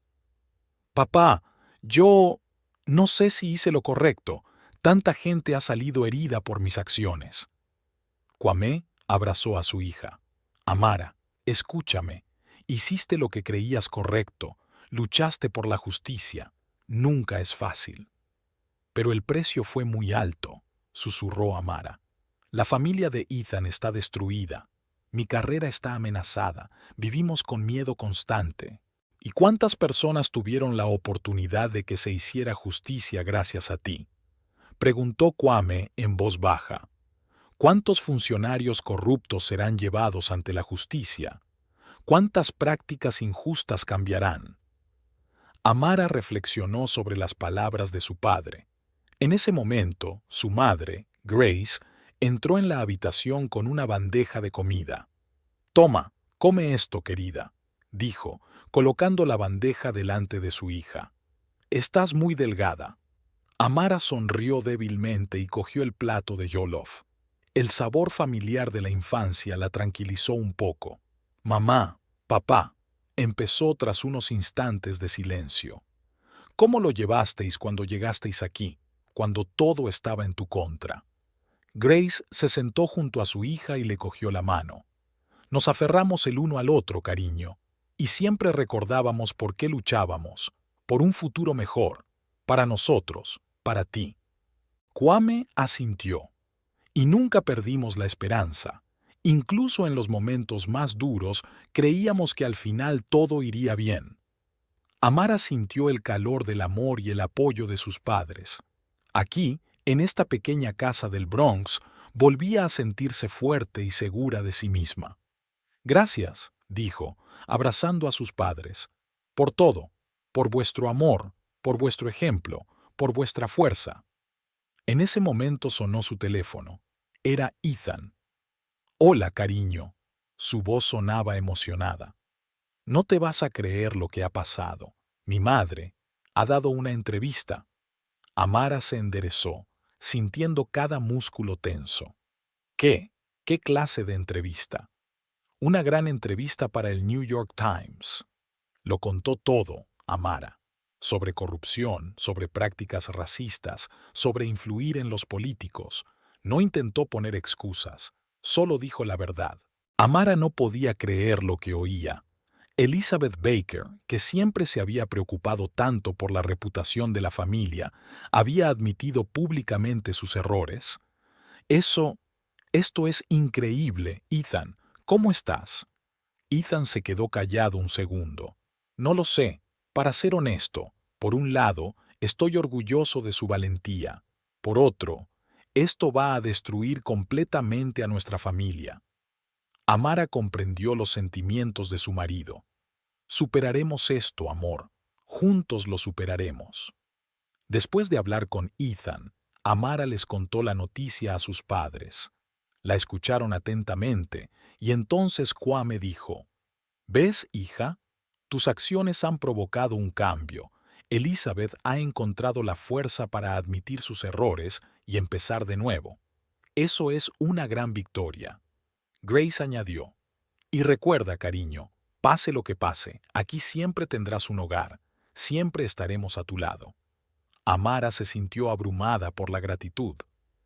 «Papá, yo no sé si hice lo correcto. Tanta gente ha salido herida por mis acciones». Kwame abrazó a su hija. «Amara, escúchame. Hiciste lo que creías correcto. Luchaste por la justicia. Nunca es fácil». «Pero el precio fue muy alto», susurró Amara. «La familia de Ethan está destruida. Mi carrera está amenazada. Vivimos con miedo constante. ¿Y cuántas personas tuvieron la oportunidad de que se hiciera justicia gracias a ti?», preguntó Kwame en voz baja. «¿Cuántos funcionarios corruptos serán llevados ante la justicia? ¿Cuántas prácticas injustas cambiarán?». Amara reflexionó sobre las palabras de su padre. En ese momento, su madre, Grace, entró en la habitación con una bandeja de comida. «Toma, come esto, querida», dijo, colocando la bandeja delante de su hija. «Estás muy delgada». Amara sonrió débilmente y cogió el plato de jollof. El sabor familiar de la infancia la tranquilizó un poco. «Mamá, papá», empezó tras unos instantes de silencio. «¿Cómo lo llevasteis cuando llegasteis aquí, cuando todo estaba en tu contra?». Grace se sentó junto a su hija y le cogió la mano. «Nos aferramos el uno al otro, cariño, y siempre recordábamos por qué luchábamos, por un futuro mejor, para nosotros, para ti». Kwame asintió. «Y nunca perdimos la esperanza. Incluso en los momentos más duros, creíamos que al final todo iría bien». Amara sintió el calor del amor y el apoyo de sus padres. Aquí, en esta pequeña casa del Bronx, volvía a sentirse fuerte y segura de sí misma. «Gracias», dijo, abrazando a sus padres, «por todo, por vuestro amor, por vuestro ejemplo, por vuestra fuerza». En ese momento sonó su teléfono. Era Ethan. «Hola, cariño». Su voz sonaba emocionada. «No te vas a creer lo que ha pasado. Mi madre ha dado una entrevista». Amara se enderezó, sintiendo cada músculo tenso. «¿Qué? ¿Qué clase de entrevista?». «Una gran entrevista para el New York Times». Lo contó todo, Amara. Sobre corrupción, sobre prácticas racistas, sobre influir en los políticos. No intentó poner excusas, solo dijo la verdad. Amara no podía creer lo que oía. Elizabeth Baker, que siempre se había preocupado tanto por la reputación de la familia, había admitido públicamente sus errores. «Esto es increíble, Ethan. ¿Cómo estás?». Ethan se quedó callado un segundo. «No lo sé. Para ser honesto, por un lado, estoy orgulloso de su valentía. Por otro, esto va a destruir completamente a nuestra familia». Amara comprendió los sentimientos de su marido. «Superaremos esto, amor. Juntos lo superaremos». Después de hablar con Ethan, Amara les contó la noticia a sus padres. La escucharon atentamente y entonces Kwame dijo: «¿Ves, hija? Tus acciones han provocado un cambio. Elizabeth ha encontrado la fuerza para admitir sus errores y empezar de nuevo. Eso es una gran victoria». Grace añadió: «Y recuerda, cariño, pase lo que pase, aquí siempre tendrás un hogar, siempre estaremos a tu lado». Amara se sintió abrumada por la gratitud.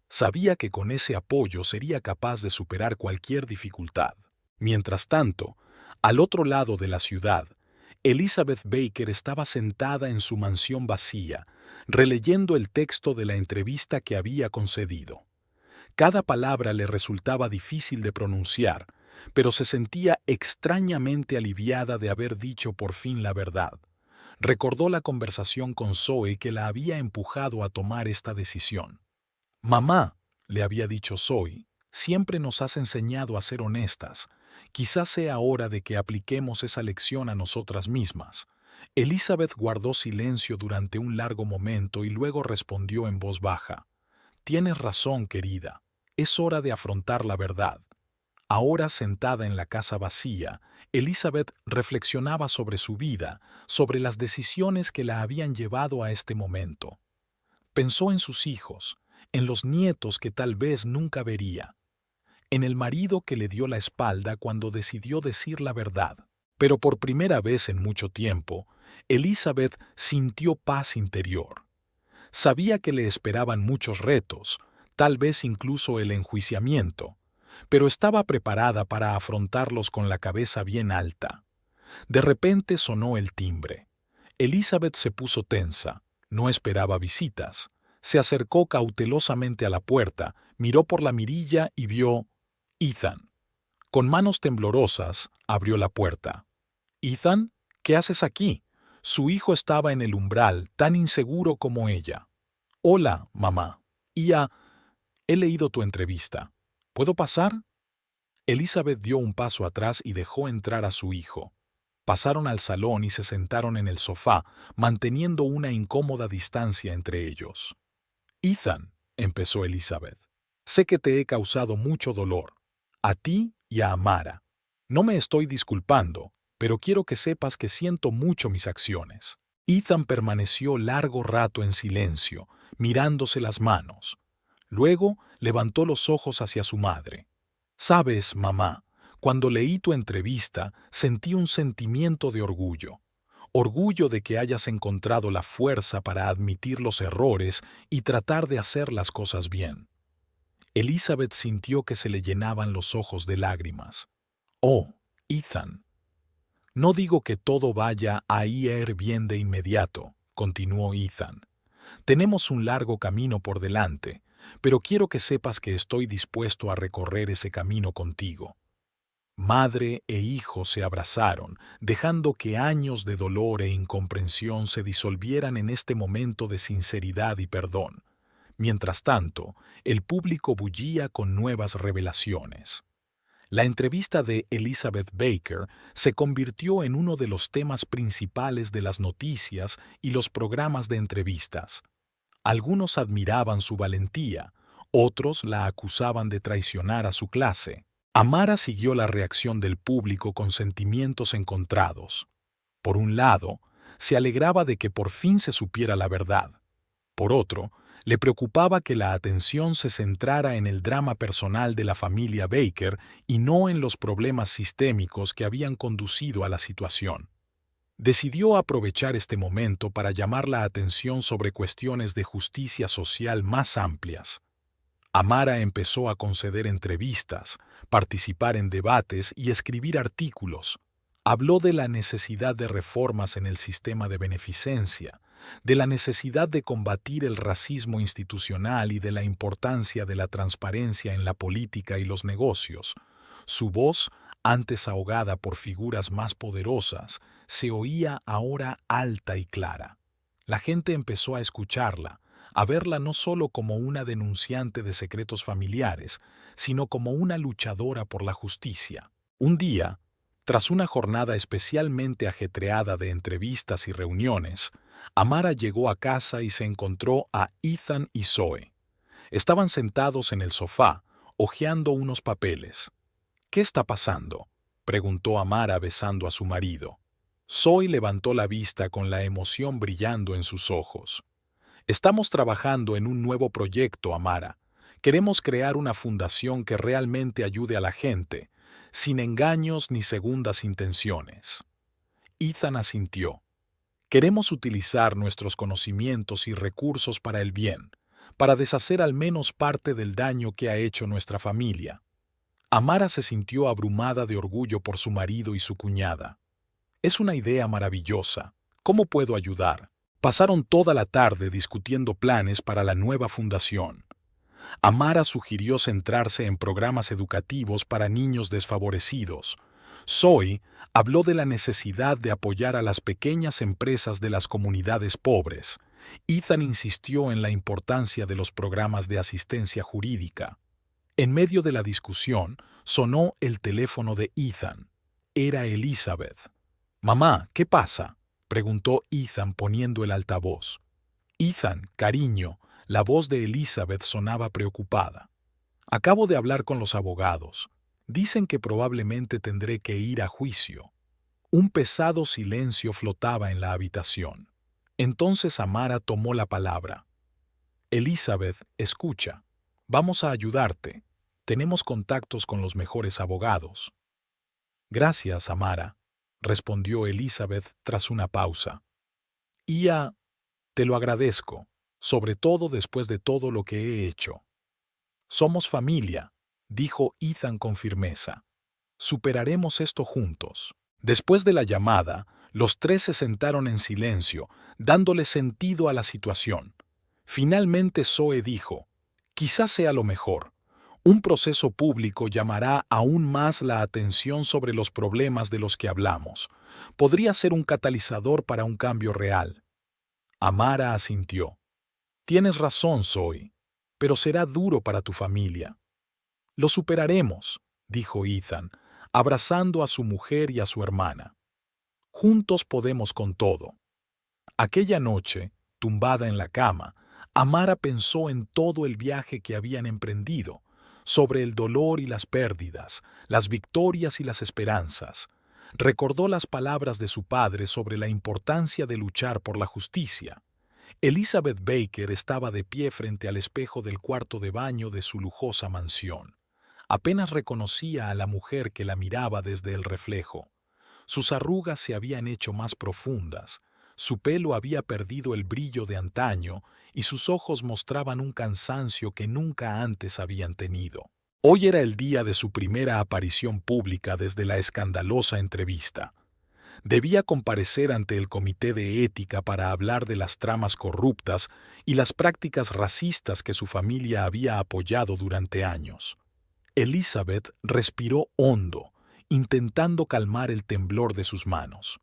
Sabía que con ese apoyo sería capaz de superar cualquier dificultad. Mientras tanto, al otro lado de la ciudad, Elizabeth Baker estaba sentada en su mansión vacía, releyendo el texto de la entrevista que había concedido. Cada palabra le resultaba difícil de pronunciar, pero se sentía extrañamente aliviada de haber dicho por fin la verdad. Recordó la conversación con Zoe que la había empujado a tomar esta decisión. «Mamá», le había dicho Zoe, Siempre nos has enseñado a ser honestas. Quizás sea hora de que apliquemos esa lección a nosotras mismas. Elizabeth guardó silencio durante un largo momento y luego respondió en voz baja. Tienes razón, querida. Es hora de afrontar la verdad. Ahora sentada en la casa vacía, Elizabeth reflexionaba sobre su vida, sobre las decisiones que la habían llevado a este momento. Pensó en sus hijos, en los nietos que tal vez nunca vería, en el marido que le dio la espalda cuando decidió decir la verdad. Pero por primera vez en mucho tiempo, Elizabeth sintió paz interior. Sabía que le esperaban muchos retos, tal vez incluso el enjuiciamiento, pero estaba preparada para afrontarlos con la cabeza bien alta. De repente sonó el timbre. Elizabeth se puso tensa, no esperaba visitas. Se acercó cautelosamente a la puerta, miró por la mirilla y vio Ethan. Con manos temblorosas, abrió la puerta. «Ethan, ¿qué haces aquí?» Su hijo estaba en el umbral, tan inseguro como ella. «Hola, mamá. He leído tu entrevista. ¿Puedo pasar?» Elizabeth dio un paso atrás y dejó entrar a su hijo. Pasaron al salón y se sentaron en el sofá, manteniendo una incómoda distancia entre ellos. «Ethan», empezó Elizabeth, «sé que te he causado mucho dolor, a ti y a Amara. No me estoy disculpando, pero quiero que sepas que siento mucho mis acciones». Ethan permaneció largo rato en silencio, mirándose las manos. Luego levantó los ojos hacia su madre. «Sabes, mamá, cuando leí tu entrevista sentí un sentimiento de orgullo. Orgullo de que hayas encontrado la fuerza para admitir los errores y tratar de hacer las cosas bien». Elizabeth sintió que se le llenaban los ojos de lágrimas. «Oh, Ethan. No digo que todo vaya a ir bien de inmediato», continuó Ethan. «Tenemos un largo camino por delante, pero quiero que sepas que estoy dispuesto a recorrer ese camino contigo». Madre e hijo se abrazaron, dejando que años de dolor e incomprensión se disolvieran en este momento de sinceridad y perdón. Mientras tanto, el público bullía con nuevas revelaciones. La entrevista de Elizabeth Baker se convirtió en uno de los temas principales de las noticias y los programas de entrevistas. Algunos admiraban su valentía, otros la acusaban de traicionar a su clase. Amara siguió la reacción del público con sentimientos encontrados. Por un lado, se alegraba de que por fin se supiera la verdad. Por otro, le preocupaba que la atención se centrara en el drama personal de la familia Baker y no en los problemas sistémicos que habían conducido a la situación. Decidió aprovechar este momento para llamar la atención sobre cuestiones de justicia social más amplias. Amara empezó a conceder entrevistas, participar en debates y escribir artículos. Habló de la necesidad de reformas en el sistema de beneficencia, de la necesidad de combatir el racismo institucional y de la importancia de la transparencia en la política y los negocios. Su voz, antes ahogada por figuras más poderosas, se oía ahora alta y clara. La gente empezó a escucharla, a verla no solo como una denunciante de secretos familiares, sino como una luchadora por la justicia. Un día, tras una jornada especialmente ajetreada de entrevistas y reuniones, Amara llegó a casa y se encontró a Ethan y Zoe. Estaban sentados en el sofá, hojeando unos papeles. «¿Qué está pasando?», preguntó Amara besando a su marido. Zoe levantó la vista con la emoción brillando en sus ojos. «Estamos trabajando en un nuevo proyecto, Amara. Queremos crear una fundación que realmente ayude a la gente, sin engaños ni segundas intenciones». Ethan asintió. «Queremos utilizar nuestros conocimientos y recursos para el bien, para deshacer al menos parte del daño que ha hecho nuestra familia». Amara se sintió abrumada de orgullo por su marido y su cuñada. «Es una idea maravillosa. ¿Cómo puedo ayudar?». Pasaron toda la tarde discutiendo planes para la nueva fundación. Amara sugirió centrarse en programas educativos para niños desfavorecidos. Zoe habló de la necesidad de apoyar a las pequeñas empresas de las comunidades pobres. Ethan insistió en la importancia de los programas de asistencia jurídica. En medio de la discusión, sonó el teléfono de Ethan. Era Elizabeth. «Mamá, ¿qué pasa?», preguntó Ethan poniendo el altavoz. «Ethan, cariño», la voz de Elizabeth sonaba preocupada. «Acabo de hablar con los abogados. Dicen que probablemente tendré que ir a juicio». Un pesado silencio flotaba en la habitación. Entonces Amara tomó la palabra. «Elizabeth, escucha. Vamos a ayudarte. Tenemos contactos con los mejores abogados». «Gracias, Amara», respondió Elizabeth tras una pausa. Te lo agradezco, sobre todo después de todo lo que he hecho». «Somos familia», dijo Ethan con firmeza. «Superaremos esto juntos». Después de la llamada, los tres se sentaron en silencio, dándole sentido a la situación. Finalmente Zoe dijo: «Quizás sea lo mejor. Un proceso público llamará aún más la atención sobre los problemas de los que hablamos. Podría ser un catalizador para un cambio real». Amara asintió. «Tienes razón, Zoe, pero será duro para tu familia». «Lo superaremos», dijo Ethan, abrazando a su mujer y a su hermana. «Juntos podemos con todo». Aquella noche, tumbada en la cama, Amara pensó en todo el viaje que habían emprendido, sobre el dolor y las pérdidas, las victorias y las esperanzas. Recordó las palabras de su padre sobre la importancia de luchar por la justicia. Elizabeth Baker estaba de pie frente al espejo del cuarto de baño de su lujosa mansión. Apenas reconocía a la mujer que la miraba desde el reflejo. Sus arrugas se habían hecho más profundas, su pelo había perdido el brillo de antaño y sus ojos mostraban un cansancio que nunca antes habían tenido. Hoy era el día de su primera aparición pública desde la escandalosa entrevista. Debía comparecer ante el Comité de Ética para hablar de las tramas corruptas y las prácticas racistas que su familia había apoyado durante años. Elizabeth respiró hondo, intentando calmar el temblor de sus manos.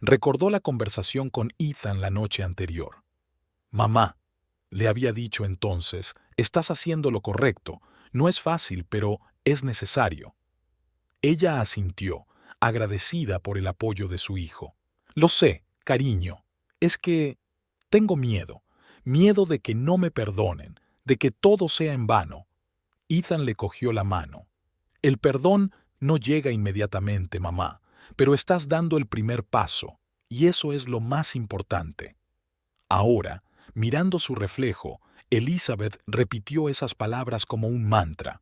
Recordó la conversación con Ethan la noche anterior. «Mamá», le había dicho entonces, «estás haciendo lo correcto. No es fácil, pero es necesario». Ella asintió, agradecida por el apoyo de su hijo. «Lo sé, cariño. Es que tengo miedo. Miedo de que no me perdonen, de que todo sea en vano». Ethan le cogió la mano. «El perdón no llega inmediatamente, mamá, pero estás dando el primer paso, y eso es lo más importante». Ahora, mirando su reflejo, Elizabeth repitió esas palabras como un mantra.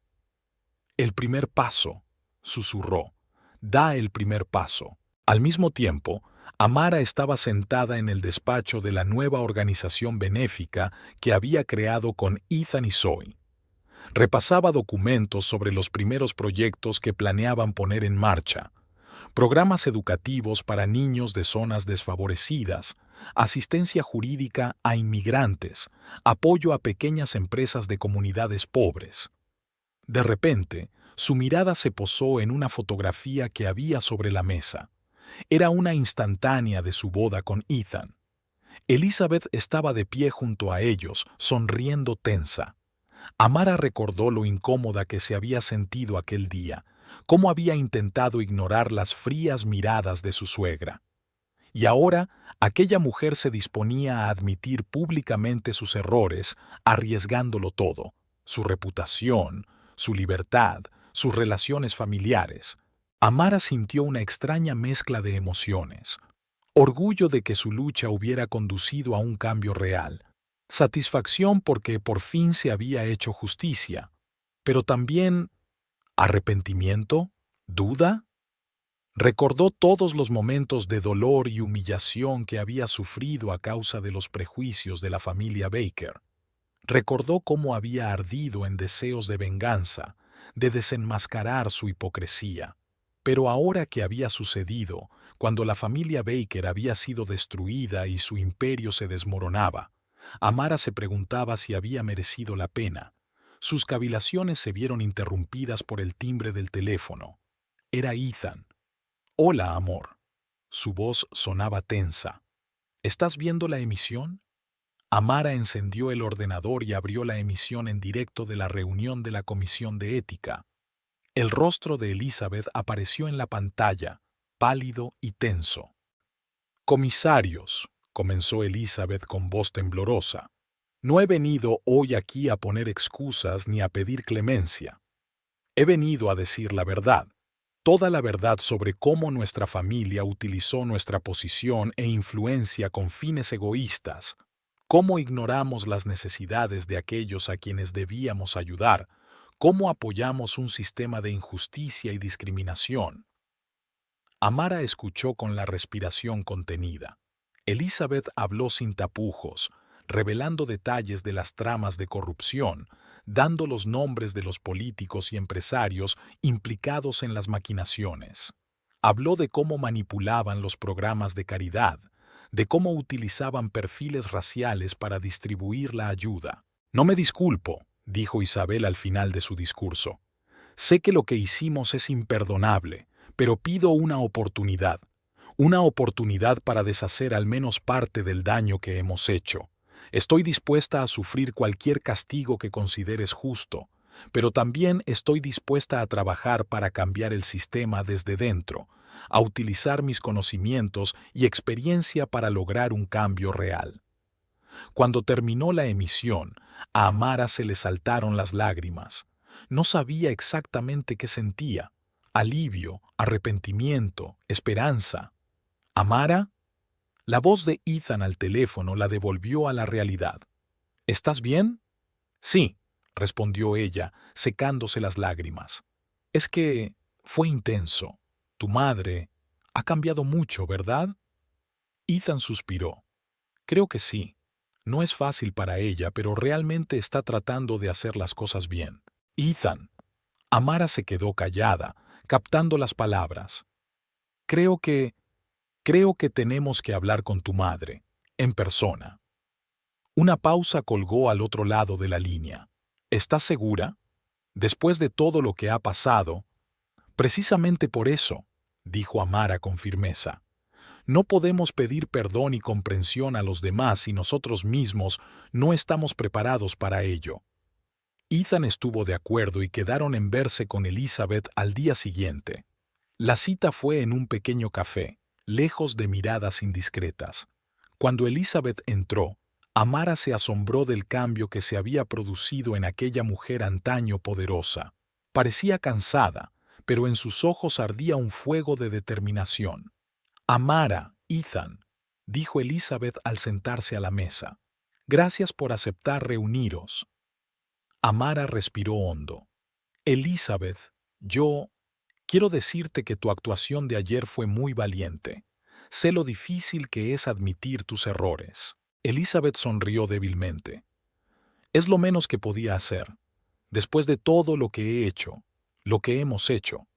«El primer paso», susurró. «Da el primer paso». Al mismo tiempo, Amara estaba sentada en el despacho de la nueva organización benéfica que había creado con Ethan y Zoe. Repasaba documentos sobre los primeros proyectos que planeaban poner en marcha: programas educativos para niños de zonas desfavorecidas, asistencia jurídica a inmigrantes, apoyo a pequeñas empresas de comunidades pobres. De repente, su mirada se posó en una fotografía que había sobre la mesa. Era una instantánea de su boda con Ethan. Elizabeth estaba de pie junto a ellos, sonriendo tensa. Amara recordó lo incómoda que se había sentido aquel día, cómo había intentado ignorar las frías miradas de su suegra. Y ahora, aquella mujer se disponía a admitir públicamente sus errores, arriesgándolo todo: su reputación, su libertad, sus relaciones familiares. Amara sintió una extraña mezcla de emociones: orgullo de que su lucha hubiera conducido a un cambio real, satisfacción porque por fin se había hecho justicia, pero también arrepentimiento, duda. Recordó todos los momentos de dolor y humillación que había sufrido a causa de los prejuicios de la familia Baker. Recordó cómo había ardido en deseos de venganza, de desenmascarar su hipocresía. Pero ahora que había sucedido, cuando la familia Baker había sido destruida y su imperio se desmoronaba, Amara se preguntaba si había merecido la pena. Sus cavilaciones se vieron interrumpidas por el timbre del teléfono. Era Ethan. «Hola, amor». Su voz sonaba tensa. «¿Estás viendo la emisión?». Amara encendió el ordenador y abrió la emisión en directo de la reunión de la Comisión de Ética. El rostro de Elizabeth apareció en la pantalla, pálido y tenso. «Comisarios», comenzó Elizabeth con voz temblorosa, «no he venido hoy aquí a poner excusas ni a pedir clemencia. He venido a decir la verdad, toda la verdad sobre cómo nuestra familia utilizó nuestra posición e influencia con fines egoístas, cómo ignoramos las necesidades de aquellos a quienes debíamos ayudar, cómo apoyamos un sistema de injusticia y discriminación». Amara escuchó con la respiración contenida. Elizabeth habló sin tapujos, revelando detalles de las tramas de corrupción, dando los nombres de los políticos y empresarios implicados en las maquinaciones. Habló de cómo manipulaban los programas de caridad, de cómo utilizaban perfiles raciales para distribuir la ayuda. «No me disculpo», dijo Isabel al final de su discurso. «Sé que lo que hicimos es imperdonable, pero pido una oportunidad para deshacer al menos parte del daño que hemos hecho. Estoy dispuesta a sufrir cualquier castigo que consideres justo, pero también estoy dispuesta a trabajar para cambiar el sistema desde dentro, a utilizar mis conocimientos y experiencia para lograr un cambio real». Cuando terminó la emisión, a Amara se le saltaron las lágrimas. No sabía exactamente qué sentía: alivio, arrepentimiento, esperanza. «¿Amara?». La voz de Ethan al teléfono la devolvió a la realidad. «¿Estás bien?». «Sí», respondió ella, secándose las lágrimas. «Es que fue intenso. Tu madre ha cambiado mucho, ¿verdad?». Ethan suspiró. «Creo que sí. No es fácil para ella, pero realmente está tratando de hacer las cosas bien». «Ethan». Amara se quedó callada, captando las palabras. Creo que tenemos que hablar con tu madre, en persona». Una pausa colgó al otro lado de la línea. «¿Estás segura? Después de todo lo que ha pasado». «Precisamente por eso», dijo Amara con firmeza. «No podemos pedir perdón y comprensión a los demás si nosotros mismos no estamos preparados para ello». Ethan estuvo de acuerdo y quedaron en verse con Elizabeth al día siguiente. La cita fue en un pequeño café, lejos de miradas indiscretas. Cuando Elizabeth entró, Amara se asombró del cambio que se había producido en aquella mujer antaño poderosa. Parecía cansada, pero en sus ojos ardía un fuego de determinación. «Amara, Ethan», dijo Elizabeth al sentarse a la mesa. «Gracias por aceptar reuniros». Amara respiró hondo. «Elizabeth, quiero decirte que tu actuación de ayer fue muy valiente. Sé lo difícil que es admitir tus errores». Elizabeth sonrió débilmente. «Es lo menos que podía hacer, después de todo lo que he hecho, lo que hemos hecho».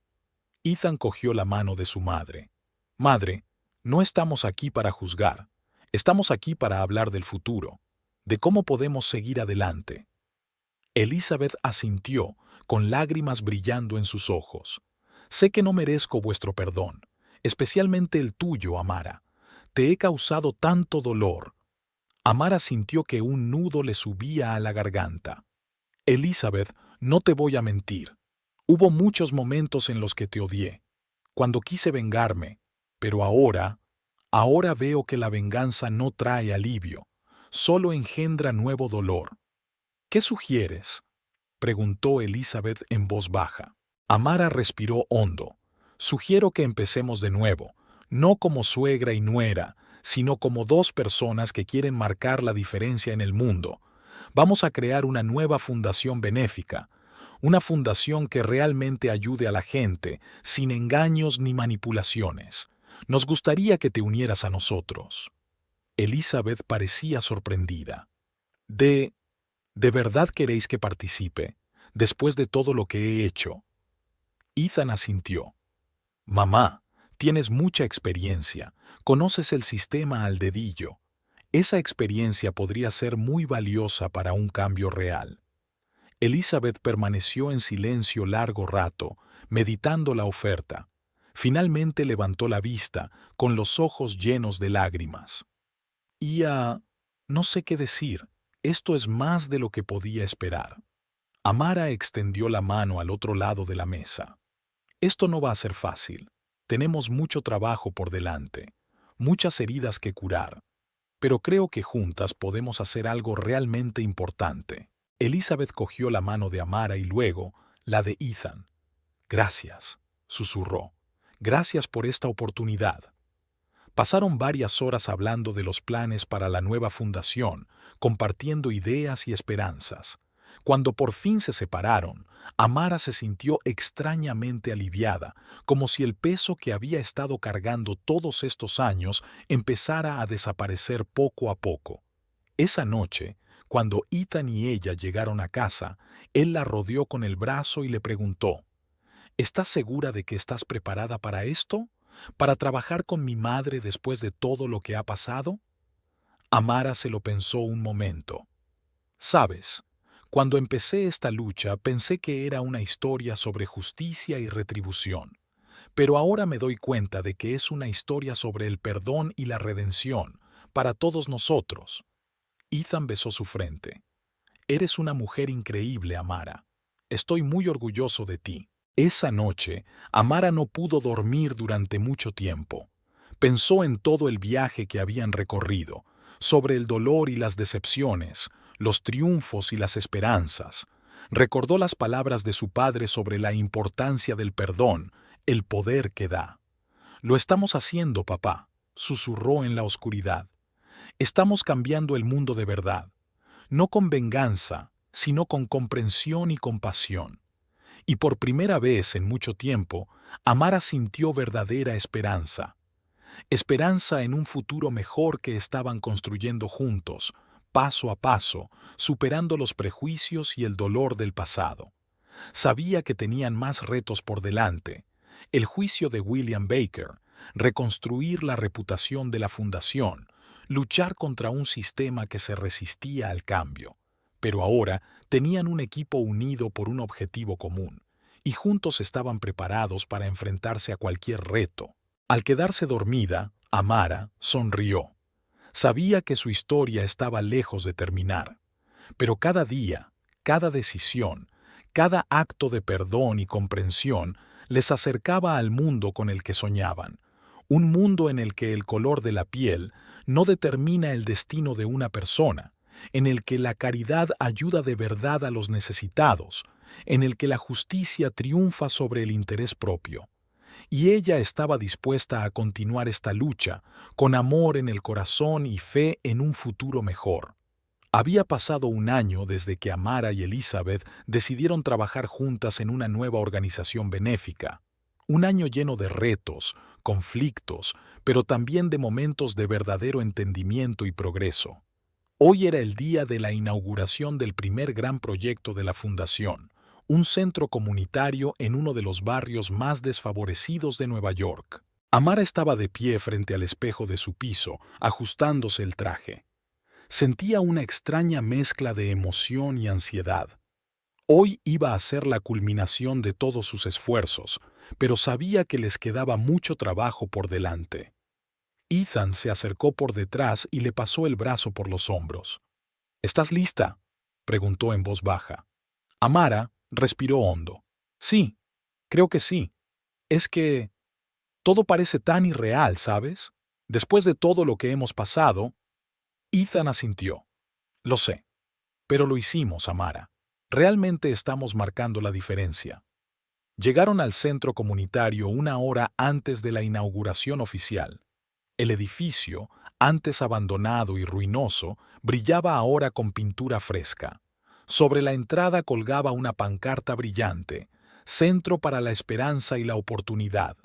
Ethan cogió la mano de su madre. «Madre, no estamos aquí para juzgar. Estamos aquí para hablar del futuro, de cómo podemos seguir adelante». Elizabeth asintió, con lágrimas brillando en sus ojos. «Sé que no merezco vuestro perdón, especialmente el tuyo, Amara. Te he causado tanto dolor». Amara sintió que un nudo le subía a la garganta. «Elizabeth, no te voy a mentir. Hubo muchos momentos en los que te odié, cuando quise vengarme, pero ahora veo que la venganza no trae alivio, solo engendra nuevo dolor». «¿Qué sugieres?», preguntó Elizabeth en voz baja. Amara respiró hondo. «Sugiero que empecemos de nuevo, no como suegra y nuera, sino como dos personas que quieren marcar la diferencia en el mundo. Vamos a crear una nueva fundación benéfica, una fundación que realmente ayude a la gente, sin engaños ni manipulaciones. Nos gustaría que te unieras a nosotros». Elizabeth parecía sorprendida. ¿De verdad queréis que participe, después de todo lo que he hecho?» Ethan asintió. «Mamá, tienes mucha experiencia, conoces el sistema al dedillo. Esa experiencia podría ser muy valiosa para un cambio real». Elizabeth permaneció en silencio largo rato, meditando la oferta. Finalmente levantó la vista, con los ojos llenos de lágrimas. No sé qué decir. Esto es más de lo que podía esperar. Amara extendió la mano al otro lado de la mesa. Esto no va a ser fácil. Tenemos mucho trabajo por delante, muchas heridas que curar, pero creo que juntas podemos hacer algo realmente importante. Elizabeth cogió la mano de Amara y luego la de Ethan. Gracias, susurró. Gracias por esta oportunidad. Pasaron varias horas hablando de los planes para la nueva fundación, compartiendo ideas y esperanzas. Cuando por fin se separaron, Amara se sintió extrañamente aliviada, como si el peso que había estado cargando todos estos años empezara a desaparecer poco a poco. Esa noche, cuando Ethan y ella llegaron a casa, él la rodeó con el brazo y le preguntó, ¿estás segura de que estás preparada para esto? ¿Para trabajar con mi madre después de todo lo que ha pasado? Amara se lo pensó un momento. Sabes, cuando empecé esta lucha pensé que era una historia sobre justicia y retribución, pero ahora me doy cuenta de que es una historia sobre el perdón y la redención para todos nosotros. Ethan besó su frente. Eres una mujer increíble, Amara. Estoy muy orgulloso de ti. Esa noche, Amara no pudo dormir durante mucho tiempo. Pensó en todo el viaje que habían recorrido, sobre el dolor y las decepciones, los triunfos y las esperanzas. Recordó las palabras de su padre sobre la importancia del perdón, el poder que da. Lo estamos haciendo, papá, susurró en la oscuridad. Estamos cambiando el mundo de verdad, no con venganza, sino con comprensión y compasión. Y por primera vez en mucho tiempo, Amara sintió verdadera esperanza. Esperanza en un futuro mejor que estaban construyendo juntos, paso a paso, superando los prejuicios y el dolor del pasado. Sabía que tenían más retos por delante: el juicio de William Baker, reconstruir la reputación de la fundación, luchar contra un sistema que se resistía al cambio. Pero ahora tenían un equipo unido por un objetivo común, y juntos estaban preparados para enfrentarse a cualquier reto. Al quedarse dormida, Amara sonrió. Sabía que su historia estaba lejos de terminar, pero cada día, cada decisión, cada acto de perdón y comprensión les acercaba al mundo con el que soñaban, un mundo en el que el color de la piel no determina el destino de una persona, en el que la caridad ayuda de verdad a los necesitados, en el que la justicia triunfa sobre el interés propio. Y ella estaba dispuesta a continuar esta lucha, con amor en el corazón y fe en un futuro mejor. Había pasado un año desde que Amara y Elizabeth decidieron trabajar juntas en una nueva organización benéfica. Un año lleno de retos, conflictos, pero también de momentos de verdadero entendimiento y progreso. Hoy era el día de la inauguración del primer gran proyecto de la Fundación, un centro comunitario en uno de los barrios más desfavorecidos de Nueva York. Amara estaba de pie frente al espejo de su piso, ajustándose el traje. Sentía una extraña mezcla de emoción y ansiedad. Hoy iba a ser la culminación de todos sus esfuerzos, pero sabía que les quedaba mucho trabajo por delante. Ethan se acercó por detrás y le pasó el brazo por los hombros. ¿Estás lista?, preguntó en voz baja. Amara respiró hondo. Sí, creo que sí. Es que todo parece tan irreal, ¿sabes? Después de todo lo que hemos pasado. Ethan asintió. Lo sé, pero lo hicimos, Amara. Realmente estamos marcando la diferencia. Llegaron al centro comunitario una hora antes de la inauguración oficial. El edificio, antes abandonado y ruinoso, brillaba ahora con pintura fresca. Sobre la entrada colgaba una pancarta brillante: Centro para la Esperanza y la Oportunidad.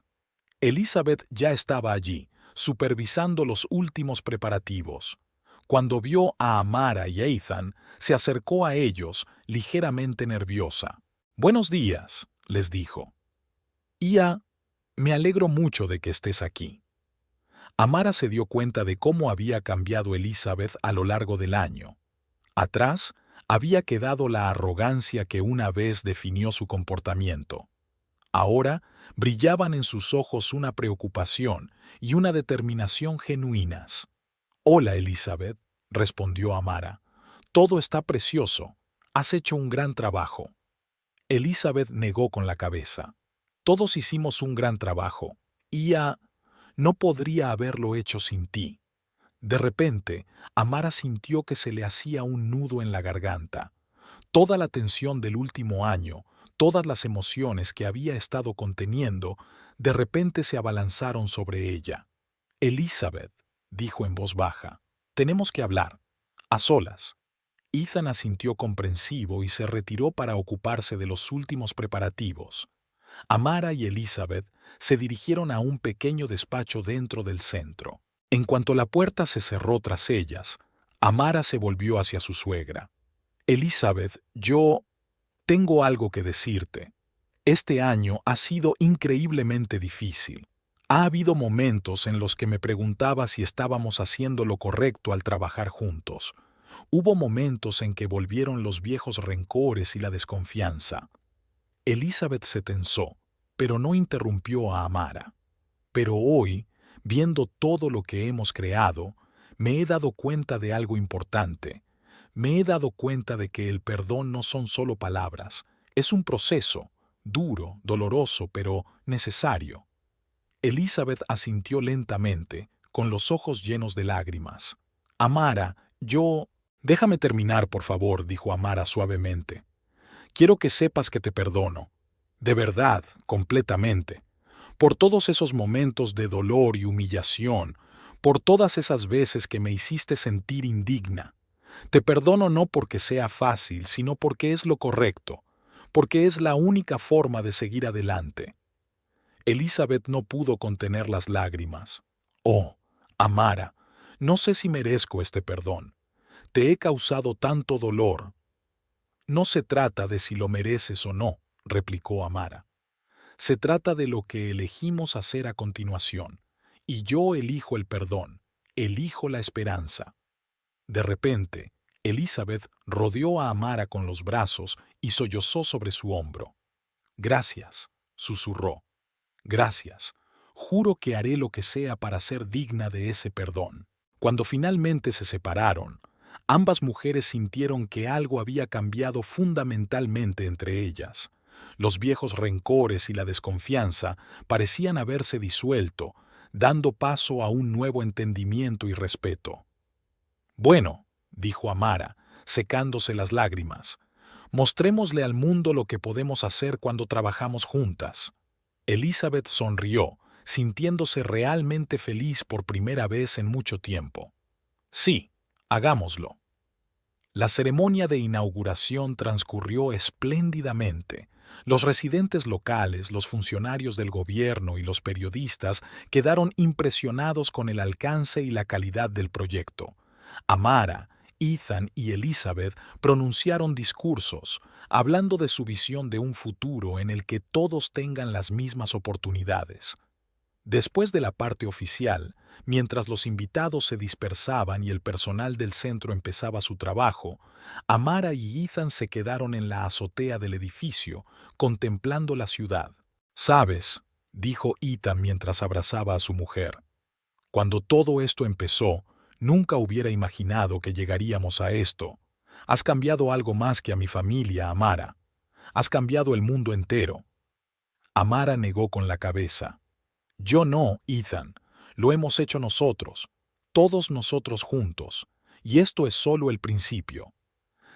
Elizabeth ya estaba allí, supervisando los últimos preparativos. Cuando vio a Amara y a Ethan, se acercó a ellos, ligeramente nerviosa. «Buenos días», les dijo. Me alegro mucho de que estés aquí». Amara se dio cuenta de cómo había cambiado Elizabeth a lo largo del año. Atrás había quedado la arrogancia que una vez definió su comportamiento. Ahora brillaban en sus ojos una preocupación y una determinación genuinas. «Hola, Elizabeth», respondió Amara. Todo está precioso. Has hecho un gran trabajo. Elizabeth negó con la cabeza. Todos hicimos un gran trabajo. No podría haberlo hecho sin ti. De repente, Amara sintió que se le hacía un nudo en la garganta. Toda la tensión del último año, todas las emociones que había estado conteniendo, de repente se abalanzaron sobre ella. Elizabeth, dijo en voz baja, tenemos que hablar, a solas. Ethan asintió comprensivo y se retiró para ocuparse de los últimos preparativos. Amara y Elizabeth se dirigieron a un pequeño despacho dentro del centro. En cuanto la puerta se cerró tras ellas, Amara se volvió hacia su suegra. Elizabeth, yo tengo algo que decirte. Este año ha sido increíblemente difícil. Ha habido momentos en los que me preguntaba si estábamos haciendo lo correcto al trabajar juntos. Hubo momentos en que volvieron los viejos rencores y la desconfianza. Elizabeth se tensó, pero no interrumpió a Amara. Pero hoy, viendo todo lo que hemos creado, me he dado cuenta de algo importante. Me he dado cuenta de que el perdón no son solo palabras, es un proceso, duro, doloroso, pero necesario. Elizabeth asintió lentamente, con los ojos llenos de lágrimas. Amara, Déjame terminar, por favor, dijo Amara suavemente. Quiero que sepas que te perdono. De verdad, completamente. Por todos esos momentos de dolor y humillación, por todas esas veces que me hiciste sentir indigna. Te perdono no porque sea fácil, sino porque es lo correcto, porque es la única forma de seguir adelante. Elizabeth no pudo contener las lágrimas. Oh, Amara, no sé si merezco este perdón. Te he causado tanto dolor. No se trata de si lo mereces o no, replicó Amara. Se trata de lo que elegimos hacer a continuación. Y yo elijo el perdón, elijo la esperanza. De repente, Elizabeth rodeó a Amara con los brazos y sollozó sobre su hombro. Gracias, susurró. Gracias. Juro que haré lo que sea para ser digna de ese perdón. Cuando finalmente se separaron, ambas mujeres sintieron que algo había cambiado fundamentalmente entre ellas. Los viejos rencores y la desconfianza parecían haberse disuelto, dando paso a un nuevo entendimiento y respeto. Bueno, dijo Amara, secándose las lágrimas, mostrémosle al mundo lo que podemos hacer cuando trabajamos juntas. Elizabeth sonrió, sintiéndose realmente feliz por primera vez en mucho tiempo. Sí, hagámoslo. La ceremonia de inauguración transcurrió espléndidamente. Los residentes locales, los funcionarios del gobierno y los periodistas quedaron impresionados con el alcance y la calidad del proyecto. Amara, Ethan y Elizabeth pronunciaron discursos, hablando de su visión de un futuro en el que todos tengan las mismas oportunidades. Después de la parte oficial, mientras los invitados se dispersaban y el personal del centro empezaba su trabajo, Amara y Ethan se quedaron en la azotea del edificio, contemplando la ciudad. «¿Sabes?», dijo Ethan mientras abrazaba a su mujer. «Cuando todo esto empezó, nunca hubiera imaginado que llegaríamos a esto. Has cambiado algo más que a mi familia, Amara. Has cambiado el mundo entero». Amara negó con la cabeza. «Yo no, Ethan. Lo hemos hecho nosotros, todos nosotros juntos, y esto es solo el principio».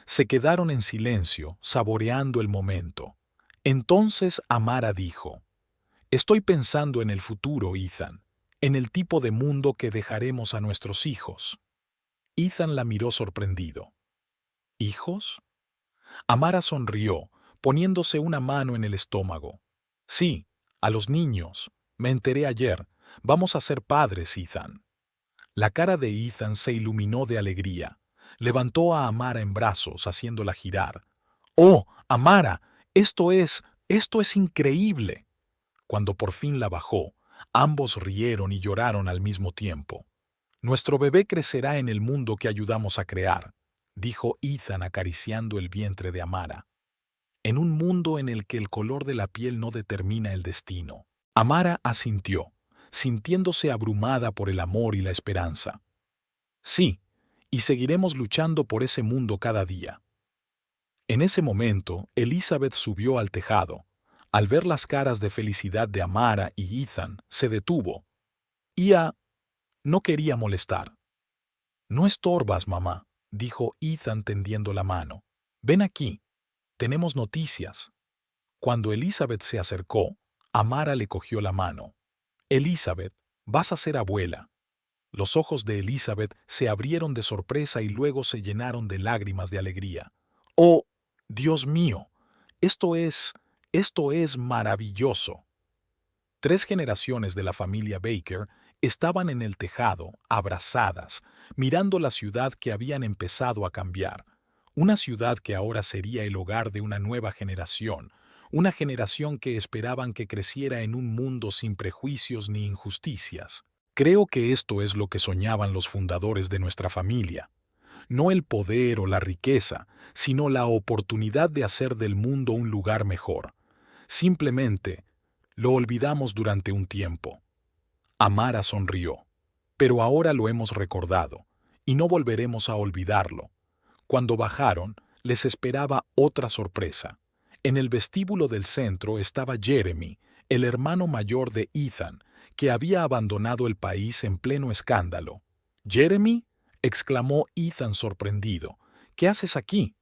Se quedaron en silencio, saboreando el momento. Entonces Amara dijo, «Estoy pensando en el futuro, Ethan, en el tipo de mundo que dejaremos a nuestros hijos». Ethan la miró sorprendido. «¿Hijos?». Amara sonrió, poniéndose una mano en el estómago. «Sí, a los niños. Me enteré ayer. Vamos a ser padres, Ethan». La cara de Ethan se iluminó de alegría. Levantó a Amara en brazos, haciéndola girar. «¡Oh, Amara! ¡Esto es increíble!». Cuando por fin la bajó, ambos rieron y lloraron al mismo tiempo. «Nuestro bebé crecerá en el mundo que ayudamos a crear», dijo Ethan acariciando el vientre de Amara. «En un mundo en el que el color de la piel no determina el destino». Amara asintió, sintiéndose abrumada por el amor y la esperanza. «Sí, y seguiremos luchando por ese mundo cada día. En ese momento, Elizabeth subió al tejado. Al ver las caras de felicidad de Amara y Ethan, se detuvo. Ia no quería molestar. «No estorbas, mamá», dijo Ethan tendiendo la mano. «Ven aquí. Tenemos noticias». Cuando Elizabeth se acercó, Amara le cogió la mano. «Elizabeth, vas a ser abuela». Los ojos de Elizabeth se abrieron de sorpresa y luego se llenaron de lágrimas de alegría. «¡Oh, Dios mío! Esto es maravilloso». 3 generaciones de la familia Baker estaban en el tejado, abrazadas, mirando la ciudad que habían empezado a cambiar. Una ciudad que ahora sería el hogar de una nueva generación, una generación que esperaban que creciera en un mundo sin prejuicios ni injusticias. Creo que esto es lo que soñaban los fundadores de nuestra familia. No el poder o la riqueza, sino la oportunidad de hacer del mundo un lugar mejor. Simplemente, lo olvidamos durante un tiempo. Amara sonrió. Pero ahora lo hemos recordado, y no volveremos a olvidarlo. Cuando bajaron, les esperaba otra sorpresa. En el vestíbulo del centro estaba Jeremy, el hermano mayor de Ethan, que había abandonado el país en pleno escándalo. «¿Jeremy?», exclamó Ethan sorprendido. «¿Qué haces aquí?»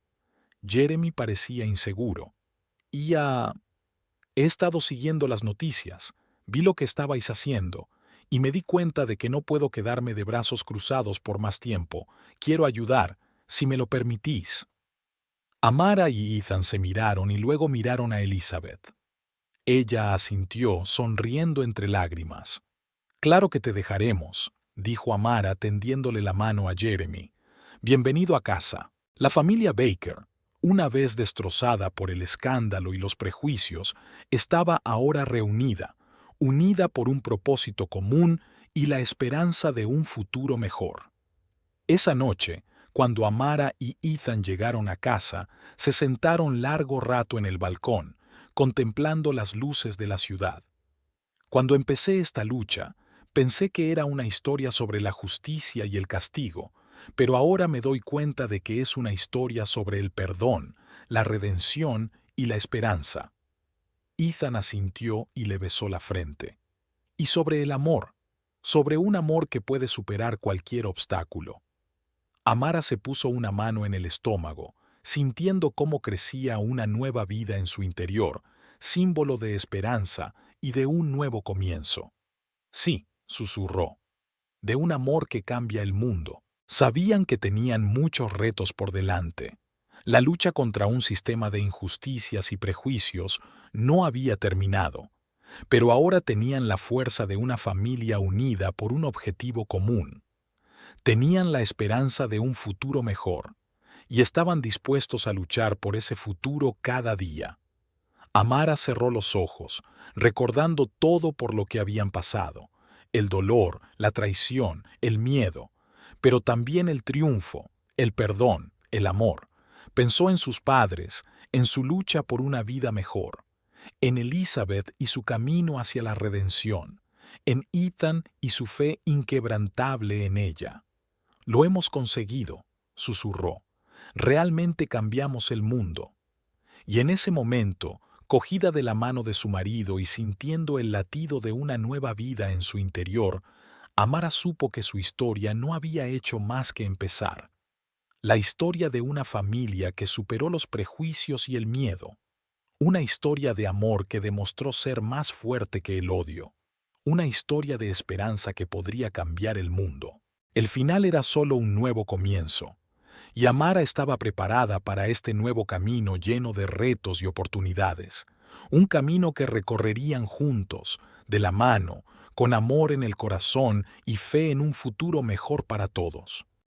Jeremy parecía inseguro. He estado siguiendo las noticias, vi lo que estabais haciendo, y me di cuenta de que no puedo quedarme de brazos cruzados por más tiempo. Quiero ayudar, si me lo permitís». Amara y Ethan se miraron y luego miraron a Elizabeth. Ella asintió, sonriendo entre lágrimas. «Claro que te dejaremos», dijo Amara tendiéndole la mano a Jeremy. «Bienvenido a casa». La familia Baker, una vez destrozada por el escándalo y los prejuicios, estaba ahora reunida, unida por un propósito común y la esperanza de un futuro mejor. Esa noche, cuando Amara y Ethan llegaron a casa, se sentaron largo rato en el balcón, contemplando las luces de la ciudad. Cuando empecé esta lucha, pensé que era una historia sobre la justicia y el castigo, pero ahora me doy cuenta de que es una historia sobre el perdón, la redención y la esperanza. Ethan asintió y le besó la frente. Y sobre el amor, sobre un amor que puede superar cualquier obstáculo. Amara se puso una mano en el estómago, sintiendo cómo crecía una nueva vida en su interior, símbolo de esperanza y de un nuevo comienzo. «Sí», susurró, «de un amor que cambia el mundo». Sabían que tenían muchos retos por delante. La lucha contra un sistema de injusticias y prejuicios no había terminado, pero ahora tenían la fuerza de una familia unida por un objetivo común. Tenían la esperanza de un futuro mejor, y estaban dispuestos a luchar por ese futuro cada día. Amara cerró los ojos, recordando todo por lo que habían pasado, el dolor, la traición, el miedo, pero también el triunfo, el perdón, el amor. Pensó en sus padres, en su lucha por una vida mejor, en Elizabeth y su camino hacia la redención, en Ethan y su fe inquebrantable en ella. «Lo hemos conseguido», susurró. «Realmente cambiamos el mundo». Y en ese momento, cogida de la mano de su marido y sintiendo el latido de una nueva vida en su interior, Amara supo que su historia no había hecho más que empezar. La historia de una familia que superó los prejuicios y el miedo. Una historia de amor que demostró ser más fuerte que el odio. Una historia de esperanza que podría cambiar el mundo. El final era solo un nuevo comienzo. Y Amara estaba preparada para este nuevo camino lleno de retos y oportunidades. Un camino que recorrerían juntos, de la mano, con amor en el corazón y fe en un futuro mejor para todos.